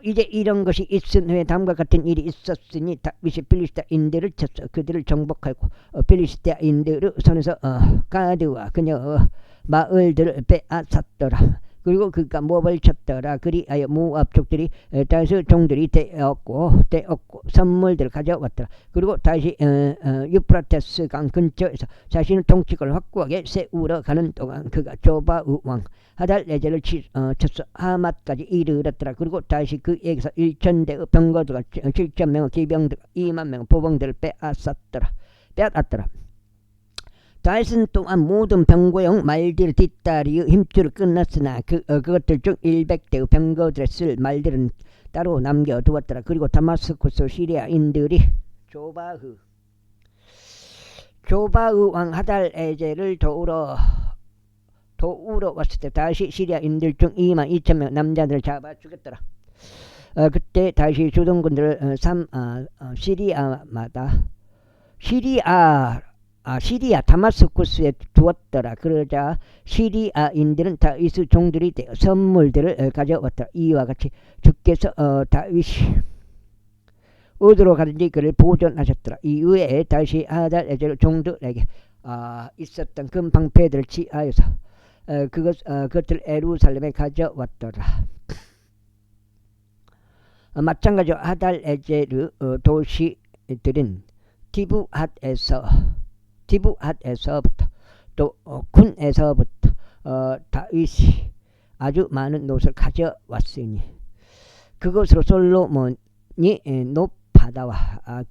이제 이런 것이 있은 후에 다음과 같은 일이 있었으니 다윗이 필리스타인들을 쳤어. 그들을 정복하고 필리스타인들의 손에서 가드와 그녀의 마을들을 빼앗았더라. 그리고 그가 모압을 쳤더라. 그리하여 모압 족들이 다윗의 종들이 떼었고 선물들을 가져왔더라. 그리고 다시 유프라테스 강 근처에서 자신의 통치권을 확고하게 세우러 가는 동안 그가 조바의 왕 하달레젤을 쳤어. 하맛까지 이르렀더라. 그리고 다시 그에게서 1,000대의 병거들과 7,000명의 기병들과 20,000명의 보병들을 빼앗았더라. 다윗은 또한 모든 병거용 말들 뒷다리의 힘줄을 끊었으나 그것들 중 100대의 병거들에 쓸 말들은 따로 남겨두었더라. 그리고 다마스쿠스 시리아인들이 조바의 왕 하달에젤을 도우러 왔을 때 다시 시리아인들 중 22,000명 남자들을 잡아 죽였더라. 그때 다시 주둔군들을 시리아 다마스쿠스에 두었더라. 그러자 시리아인들은 다윗의 종들이 되어 선물들을 가져왔더라. 이와 같이 주께서 다윗이 어디로 가든지 그를 보존하셨더라. 이후에 다시 하달에젤 종들에게 있었던 금 방패들을 취하여서 그것을 예루살렘에 가져왔더라. 마찬가지로 하달에제르 도시들은 디브핫에서부터 또 군에서부터 다윗이 아주 많은 노릇을 가져왔으니 그것으로 솔로몬이 높바다와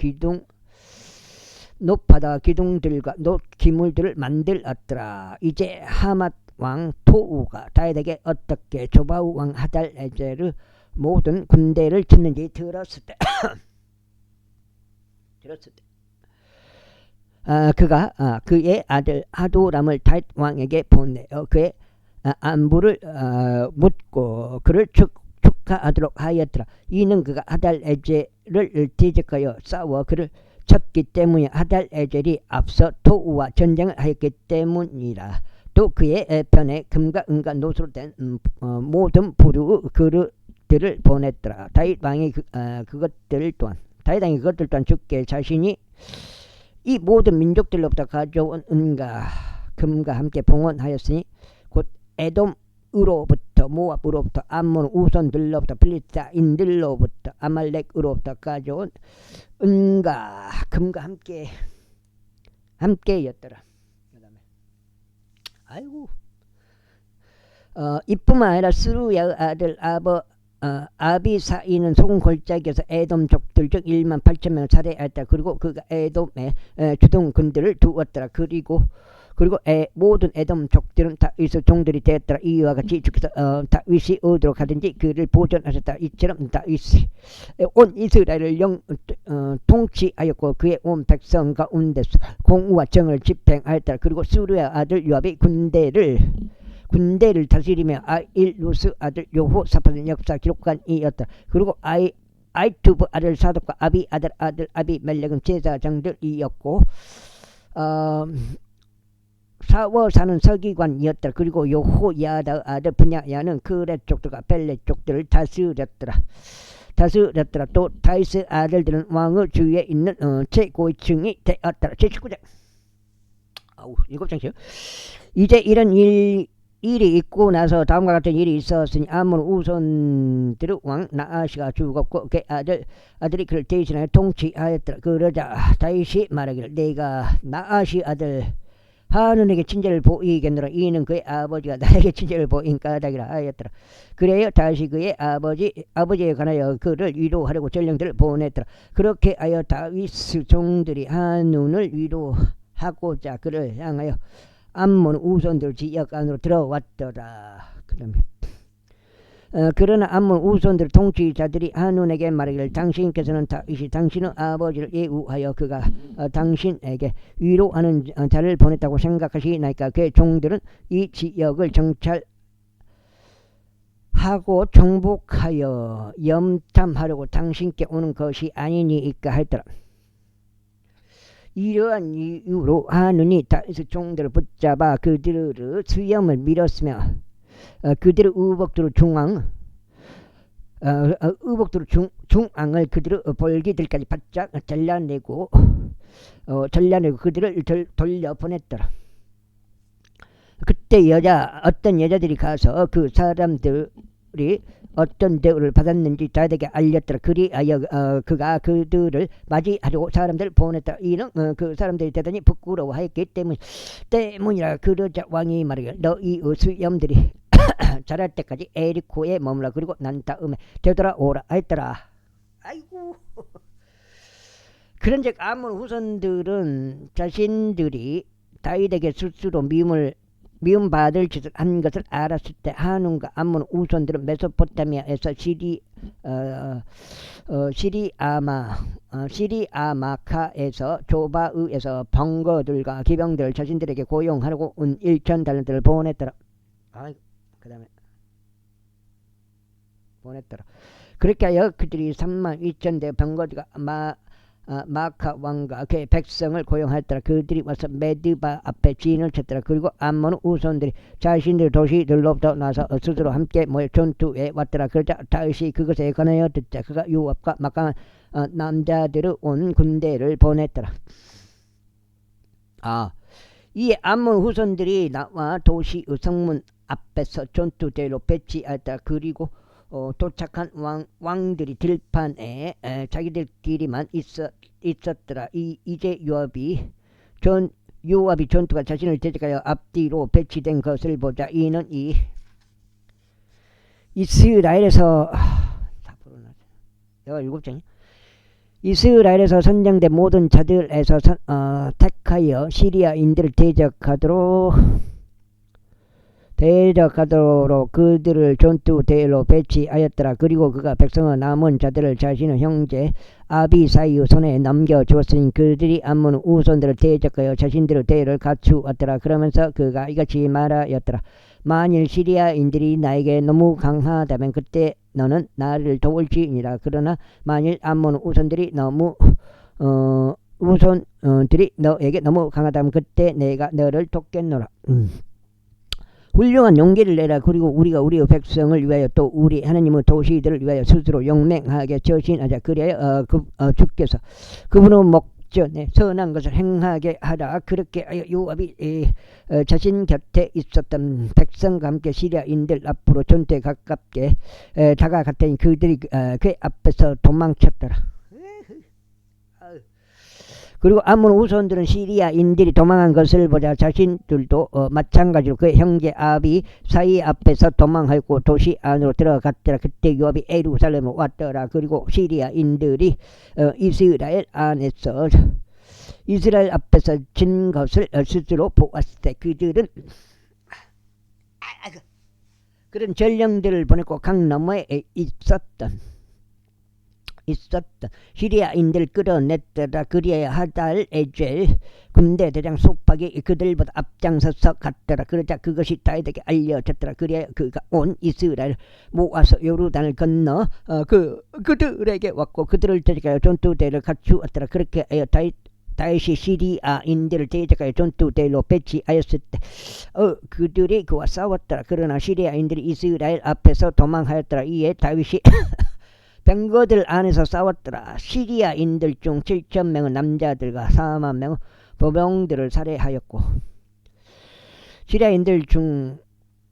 기둥들과 기물들을 만들었더라. 이제 하맛 왕 토우가 다윗에게 어떻게 조바우 왕 하달에제르 모든 군대를 쳤는지 들었을 때 그가 그의 아들 하도람을 다윗 왕에게 보내어 그의 안부를 묻고 그를 축하하도록 하였더라. 이는 그가 하달에제를 대적하여 싸워 그를 쳤기 때문에 하달에젤이 앞서 토우와 전쟁을 하였기 때문이라. 또 그의 편에 금과 은과 노소로 된 모든 부류 그릇들을 보냈더라. 다윗 왕이 그것들 또한 주께 자신이 이 모든 민족들로부터 가져온 은과 금과 함께 봉헌하였으니 곧 에돔으로부터 모압으로부터 암몬 우선들로부터 필리스타인들로부터 아말렉으로부터 가져온 은과 금과 함께였더라. 아이고. 이뿐만 아니라 스루야의 아들 아비사이는 소금 골짜기에서 에돔 족들 중 1만 8천 명을 살해하였다. 그리고 그가 에돔에 주둔군들을 두었더라. 그리고 모든 에돔 족들은 다윗의 종들이 되었더라. 이와 같이 주께서 다윗이 어디로 가든지 그를 보존하셨다. 이처럼 다윗이 온 이스라엘을 통치하였고 그의 온 백성 가운데서 공의와 정을 집행하였더라. 그리고 스루야 아들 요압이 군대를 다스리며 아일루스 아들 여호사밧의 역사 기록관이었다. 그리고 아이투브 아들 사독과 아비 아들 아비멜렉은 제사장들이었고 사워 사는 서기관이었다. 그리고 여호야다 아들 분야야는 그레 족들과 벨레 족들을 다스렸더라. 또 다윗의 아들들은 왕의 주위에 있는 최고위층이 되었더라. 제19장 7장이요. 이제 이런 일이 있고 나서 다음과 같은 일이 있었으니 아몬 우선들의 왕 나아시가 죽었고 그 아들이 그를 대신하여 통치하였더라. 그러자 다윗이 말하기를 내가 나아시 아들 하눈에게 친절을 보이겠노라. 이는 그의 아버지가 나에게 친절을 보인 까닭이라 하였더라. 그래요 다시 그의 아버지에 관하여 그를 위로하려고 전령들을 보냈더라. 그렇게 하여 다윗 종들이 하눈을 위로하고자 그를 향하여 암몬 우선들 지역 안으로 들어왔더라. 그러나 암몬 우선들 통치자들이 하눈에게 말하기를 당신께서는 다윗이 당신의 아버지를 예우하여 그가 당신에게 위로하는 자를 보냈다고 생각하시나이까. 그의 종들은 이 지역을 정찰하고 정복하여 염탐하려고 당신께 오는 것이 아니니이까 하였더라. 이러한 이유로 하눈이 다윗의 종들을 붙잡아 그들의 수염을 밀었으며 그들의 의복들의 중앙을 그들의 볼기들까지 바짝 잘라내고 그들을 돌려 보냈더라. 그때 어떤 여자들이 가서 그 사람들이 어떤 대우를 받았는지 다윗에게 알렸더라. 그리하여 그가 그들을 맞이하려고 사람들을 보냈다. 이는 그 사람들이 대단히 부끄러워하였기 때문이라. 그러자 왕이 말하기를 너희의 수염들이 자랄 때까지 에리코에 머물라. 그리고 난 다음에 되돌아오라 하였더라. 아이고. 그런즉 아몬 후손들은 자신들이 다윗에게 스스로 미움받을 짓을 한 것을 알았을 때 하눈과 암몬 우손들은 메소포타미아에서 시리아마카에서 조바의에서 번거들과 기병들을 자신들에게 고용하려고 온 1,000달란트를 보냈더라. 그 다음에 보냈더라. 그렇게 하여 그들이 32,000대 병거들과 마카 왕과 그의 백성을 고용하였더라. 그들이 와서 메드바 앞에 진을 쳤더라. 그리고 암몬 우손들이 자신들 도시들로부터 나서 스스로 함께 모여 전투에 왔더라. 그러자 다윗이 그것에 관하여 듣자 그가 요압과 막강한 남자들의 온 군대를 보냈더라. 이에 암몬 후손들이 나와 도시의 성문 앞에서 전투대로 배치하였다. 그리고 도착한 왕들이 들판에 자기들끼리만 있었더라. 이제 요압이 전투가 자신을 대적하여 앞뒤로 배치된 것을 보자. 이는 이 이스라엘에서 내가 7장이야. 이스라엘에서 선정된 모든 자들에서 택하여 시리아인들을 대적하도록 그들을 전투대로 배치하였더라. 그리고 그가 백성의 남은 자들을 자신의 형제 아비사이의 손에 넘겨주었으니 그들이 암몬 우손들을 대적하여 자신들의 대를 갖추었더라. 그러면서 그가 이같이 말하였더라. 만일 시리아인들이 나에게 너무 강하다면 그때 너는 나를 도울지니라. 그러나 만일 암몬 우손들이 너에게 너무 강하다면 그때 내가 너를 돕겠노라. 훌륭한 용기를 내라. 그리고 우리가 우리의 백성을 위하여 또 우리 하나님의 도시들을 위하여 스스로 용맹하게 전신하자. 그래야 주께서 그분의 목전에 선한 것을 행하게 하라. 그렇게 하여 요압이 자신 곁에 있었던 백성과 함께 시리아인들 앞으로 전투에 가깝게 다가갔더니 그들이 그 앞에서 도망쳤더라. 그리고 암몬 우손들은 시리아인들이 도망한 것을 보자 자신들도 마찬가지로 그 형제 아비 사이 앞에서 도망하였고 도시 안으로 들어갔더라. 그때 요압이 예루살렘으로 왔더라. 그리고 시리아인들이 이스라엘 앞에서 진 것을 스스로 보았을 때 그런 전령들을 보냈고 강 너머에 있었던 시리아인들 끌어냈더라. 그리하여 하달 에젤 군대 대장 소박이 그들보다 앞장서서 갔더라. 그러자 그것이 다윗에게 알려졌더라. 그리하여 그가 온 이스라엘 모아서 요르단을 건너 그들에게 왔고 그들을 대적하여 전투대를 갖추었더라. 그렇게 하여 다윗이 시리아인들을 대적하여 전투대로 배치하였을 때 그들이 그와 싸웠더라. 그러나 시리아인들이 이스라엘 앞에서 도망하였더라. 이에 다윗이 병거들 안에서 싸웠더라. 시리아인들 중 7,000명의 남자들과 40,000명의 보병들을 살해하였고 시리아인들 중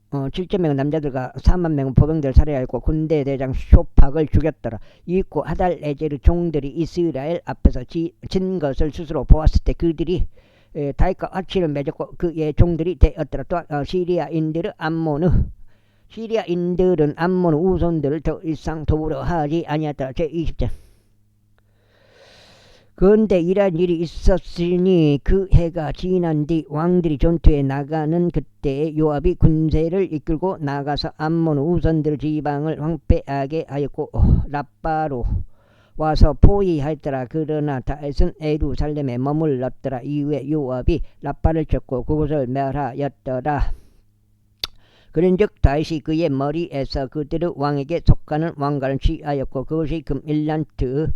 7,000명의 남자들과 40,000명의 보병들을 살해하였고 군대 대장 쇼팍을 죽였더라. 이윽고 하달 에젤의 종들이 이스라엘 앞에서 진 것을 스스로 보았을 때 그들이 다윗과 악치를 맺었고 그의 종들이 되었더라. 또한 시리아인들은 암몬 우손들을 더 이상 더불어 하지 아니하더라. 제20장. 그런데 이러한 일이 있었으니 그 해가 지난 뒤 왕들이 전투에 나가는 그때 요압이 군세를 이끌고 나가서 암몬 우손들 지방을 황폐하게 하였고 라빠로 와서 포위하였더라. 그러나 다윗은 예루살렘에 머물렀더라. 이후에 요압이 라빠를 쳤고 그곳을 멸하였더라. 그런즉 다윗이 그의 머리에서 그들의 왕에게 속하는 왕관을 취하였고 그것이 금 1란트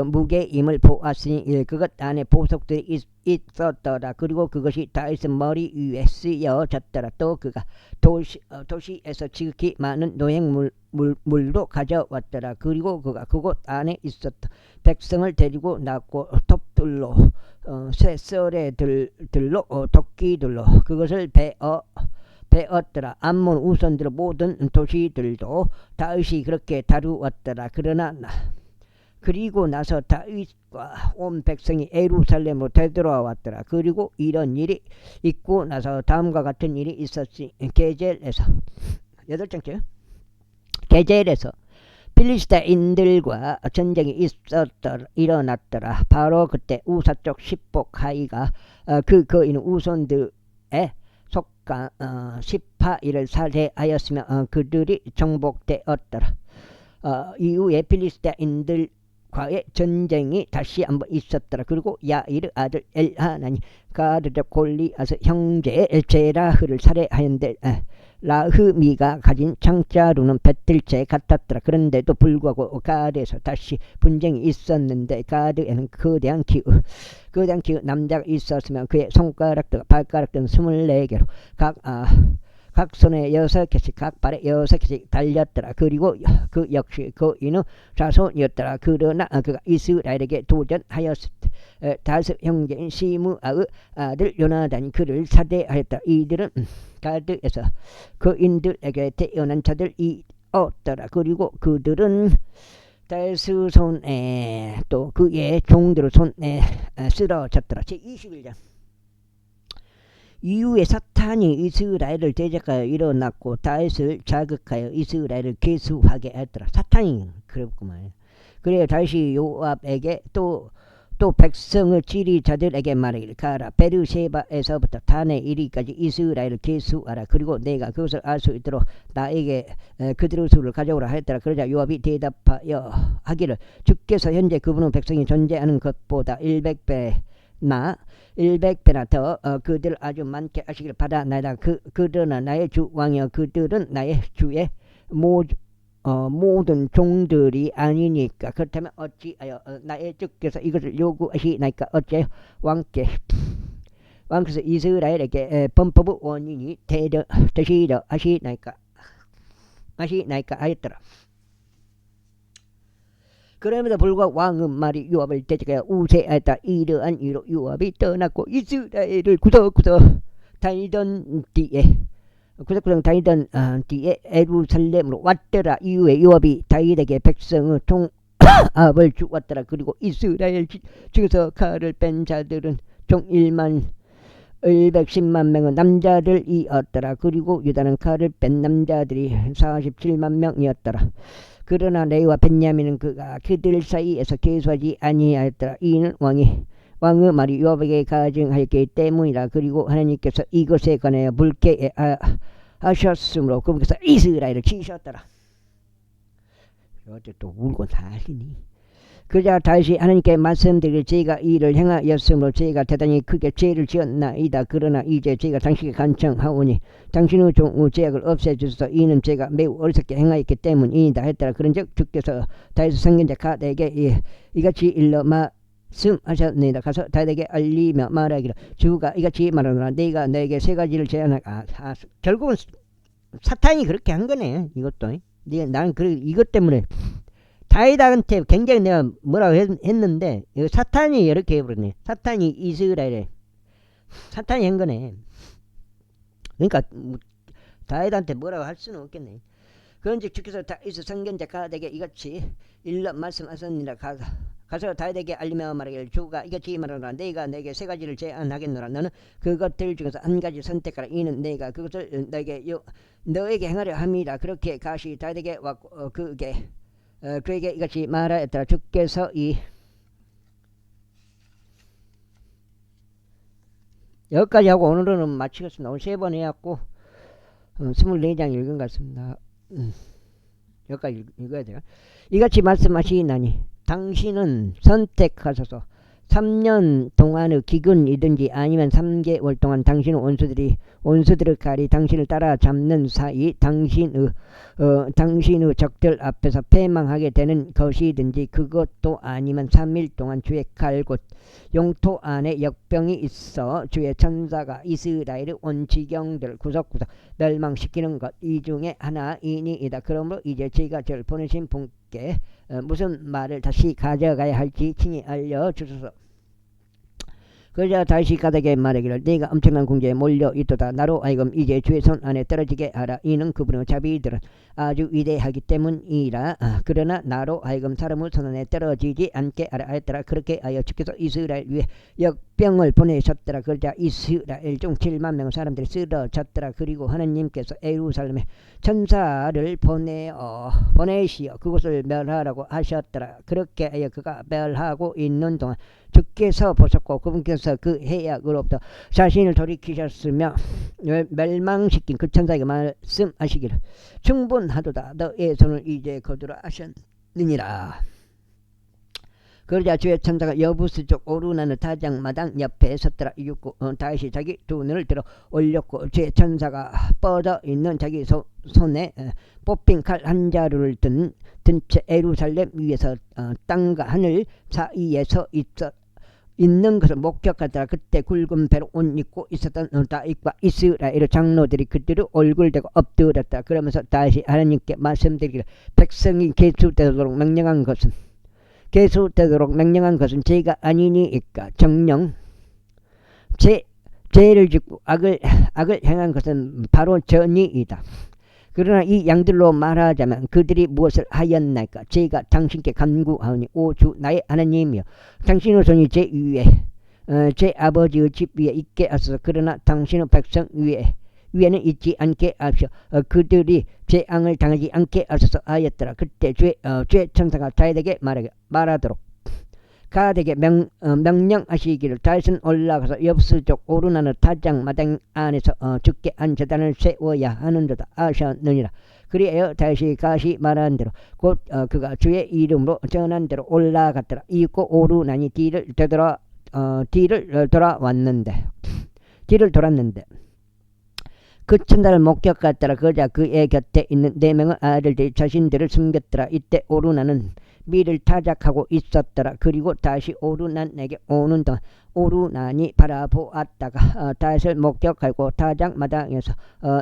무게임을 보았으니 그것 안에 보석들이 있었더라. 그리고 그것이 다윗의 머리 위에 쓰여졌더라. 또 그가 도시에서 지극히 많은 노획물도 가져왔더라. 그리고 그가 그곳 안에 있었던 백성을 데리고 나고 톱들로 쇠서래들로 도끼들로 그것을 베었더라. 암몬 우선들의 모든 도시들도 다윗이 그렇게 다루었더라. 그리고 나서 다윗과 온 백성이 예루살렘으로 되돌아왔더라. 그리고 이런 일이 있고 나서 다음과 같은 일이 있었지. 게젤에서 8장째 게젤에서 필리스타인들과 전쟁이 일어났더라. 바로 그때 우사쪽 십복하이가 그 거인 우손들의 속가 시파이를 살해하였으며 그들이 정복되었더라. 이후에 필리스타인들과의 전쟁이 다시 한번 있었더라. 그리고 야이르 아들 엘하나니 가르적 골리앗 형제 제라흐를 살해하였는데 라흐미가 가진 창자루는 배틀채 같았더라. 그런데도 불구하고 가드에서 다시 분쟁이 있었는데 가드에는 거대한 기우 남자가 있었으며 그의 손가락과 발가락들은 24개로 각 손에 6개씩 각 발에 6개씩 달렸더라. 그리고 그 역시 그인의 자손이었더라. 그러나 그가 이스라엘에게 도전하였을 때 다섯 형제인 시므아의 아들 요나단이 그를 사대하였다. 이들은 가드에서 그인들에게 태어난 자들이었더라. 그리고 그들은 다스 손에 또 그의 종들 손에 쓰러졌더라. 제21장. 이후에 사탄이 이스라엘을 대적하여 일어났고 다윗을 자극하여 이스라엘을 계수하게 했더라. 사탄이 그랬구만. 그래야 다시 요압에게 또 백성의 지리자들에게 말하기를 가라. 베르세바에서부터 단에 이리까지 이스라엘을 계수하라. 그리고 내가 그것을 알 수 있도록 나에게 그들의 수를 가져오라 했더라. 그러자 요압이 대답하여 하기를 주께서 현재 그분의 백성이 존재하는 것보다 100배나 더 그들 아주 많게 하시기를 바라나이다. 그러나 나의 주 왕이여 그들은 나의 주의 모든 종들이 아니니까. 그렇다면 어찌하여 나의 주께서 이것을 요구하시나이까. 어찌하여 왕께서 이스라엘에게 범법의 원인이 되시려 하시나이까 하였더라. 그럼에도 불구하고 왕은 말이 요압을 대적하여 우세하였다. 이러한 이유로 요압이 떠났고 이스라엘을 구석구석 다니던 뒤에 에루살렘으로 왔더라. 이후에 요압이 다윗에게 백성의 종합을 주었더라. 그리고 이스라엘 중에서 칼을 뺀 자들은 총 110만 명의 남자들이었더라. 그리고 유다는 칼을 뺀 남자들이 47만 명이었더라. 그러나 레위와 벤야민은 그들 사이에서 계수하지 아니하였더라. 이는 왕의 말이 요압에게 가증하였기 때문이라. 그리고 하나님께서 이것에 관하여 붉게 하셨으므로 그분께서 이스라엘을 치셨더라. 어째 또 울고 난리니. 그자 다시 하나님께 말씀드릴 제가 이 일을 행하였으므로 제가 대단히 크게 죄를 지었나이다. 그러나 이제 제가 당신께 간청하오니 당신의 종의 죄악을 없애주소서. 이는 제가 매우 어리석게 행하였기 때문이다 했더라. 그런즉 주께서 다윗의 선견자 갓에게 이같이 일러 말씀하셨느니라. 가서 다윗에게 알리며 말하기를 주가 이같이 말하노라. 내가 너에게 세 가지를 제안하라. 결국은 사탄이 그렇게 한 거네. 이것도 나는 이것 때문에 다윗한테 굉장히 내가 뭐라고 했는데 사탄이 이렇게 해버렸네. 사탄이 이스라엘에 사탄이 한 거네. 그러니까 다윗한테 뭐라고 할 수는 없겠네. 그런즉 주께서 다윗의 선견자 갓에게 이같이 일러 말씀하셨느니라. 가서 다윗에게 알리며 말하기를 주가 이같이 말하노라. 내가 내게 세 가지를 제안하겠노라. 너는 그것들 중에서 한 가지 선택하라. 이는 내가 그것을 너에게 행하려 함이라. 그렇게 가시 다윗에게 왔고 그에게 이같이 말하였더라. 주께서 여기까지 하고 오늘은 마치겠습니다. 오늘 3번 해갖고 24장 읽은 것 같습니다. 여기까지 읽어야 돼요. 이같이 말씀하시나니 당신은 선택하소서. 3년 동안의 기근이든지 아니면 3개월 동안 당신의 원수들의 칼이 당신을 따라잡는 사이 당신의 적들 앞에서 패망하게 되는 것이든지 그것도 아니면 3일 동안 주의 칼 곧 영토 안에 역병이 있어 주의 천사가 이스라엘의 온 지경들을 구석구석 멸망시키는 것 이 중에 하나이니이다. 그러므로 이제 제가 저를 보내신 분께 무슨 말을 다시 가져가야 할지 친히 알려주소서. 그러자 다시 갓에게 말하기를 네가 엄청난 궁지에 몰려 있도다. 나로 하여금 이제 주의 손 안에 떨어지게 하라. 이는 그분의 자비들은 아주 위대하기 때문이라. 그러나 나로 하여금 사람의 손 안에 떨어지지 않게 하라 했더라. 그렇게 하여 주께서 이스라엘 위에 역병을 보내셨더라. 그러자 이스라엘 중 7만 명의 사람들이 쓰러졌더라. 그리고 하나님께서 예루살렘에 천사를 보내시어 그곳을 멸하라고 하셨더라. 그렇게 하여 그가 멸하고 있는 동안 주께서 보셨고 그분께서 그 해악으로부터 자신을 돌이키셨으며 멸망시킨 그 천사에게 말씀하시기를 충분하도다. 너의 손을 이제 거두라 하셨느니라. 그러자 주의 천사가 여부스 쪽 오르나는 타작마당 옆에 섰더라. 이윽고 다시 자기 두 눈을 들어 올렸고 주의 천사가 뻗어 있는 자기 손에 뽑힌 칼 한 자루를 든 채 예루살렘 위에서 땅과 하늘 사이에 서 있는 것을 목격하더라. 그때 굵은 배로 옷 입고 있었던 다윗과 이스라엘 장로들이 그들을 얼굴 대고 엎드렸다. 그러면서 다시 하나님께 말씀드리기를 백성이 계수되도록 명령한 것은 죄가 아니니이까 정령 죄를 짓고 악을 행한 것은 바로 전이이다. 그러나 이 양들로 말하자면 그들이 무엇을 하였나이까? 제가 당신께 간구하오니 오 주 나의 하나님이여, 당신의 손이 제 위에 제 아버지의 집 위에 있게 하소서. 그러나 당신의 백성 위에는 있지 않게 하시오. 그들이 재앙을 당하지 않게 하소서 하였더라. 그때 죄 천사가 다윗에게 말하도록 가드에게 명령하시기를 다윗은 올라가서 여부스족 오르나는 타작 마당 안에서 죽게 한 제단을 세워야 하는도다 하셨느니라. 그리하여 다윗이 가시 말한 대로 곧 그가 주의 이름으로 전한 대로 올라갔더라. 이윽고 오르나니 뒤를 돌았는데 그 천사를 목격하더라. 그러자 그의 곁에 있는 4명의 아들들이 자신들을 숨겼더라. 이때 오르나는 밀을 타작하고 있었더라. 그리고 다시 오르난에게 오는 동안 오르난이 바라보았다가 다윗을 목격하고 타작 마당에서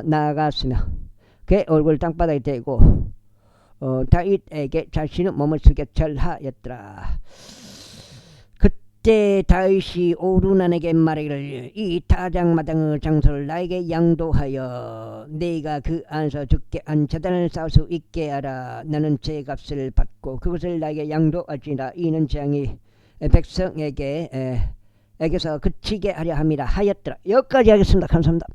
나아갔으며 그의 얼굴 땅바닥에 대고 다윗에게 자신의 몸을 숙여 절하였더라. 그때 다윗이 오르난에게 말하기를 이 타작마당의 장소를 나에게 양도하여 네가 그 안에서 죽게 한 제단을 쌓을 수 있게 하라. 나는 죄값을 받고 그것을 나에게 양도하지라. 이는 재앙이 백성에게서 그치게 하려 함이라 하였더라. 여기까지 하겠습니다. 감사합니다.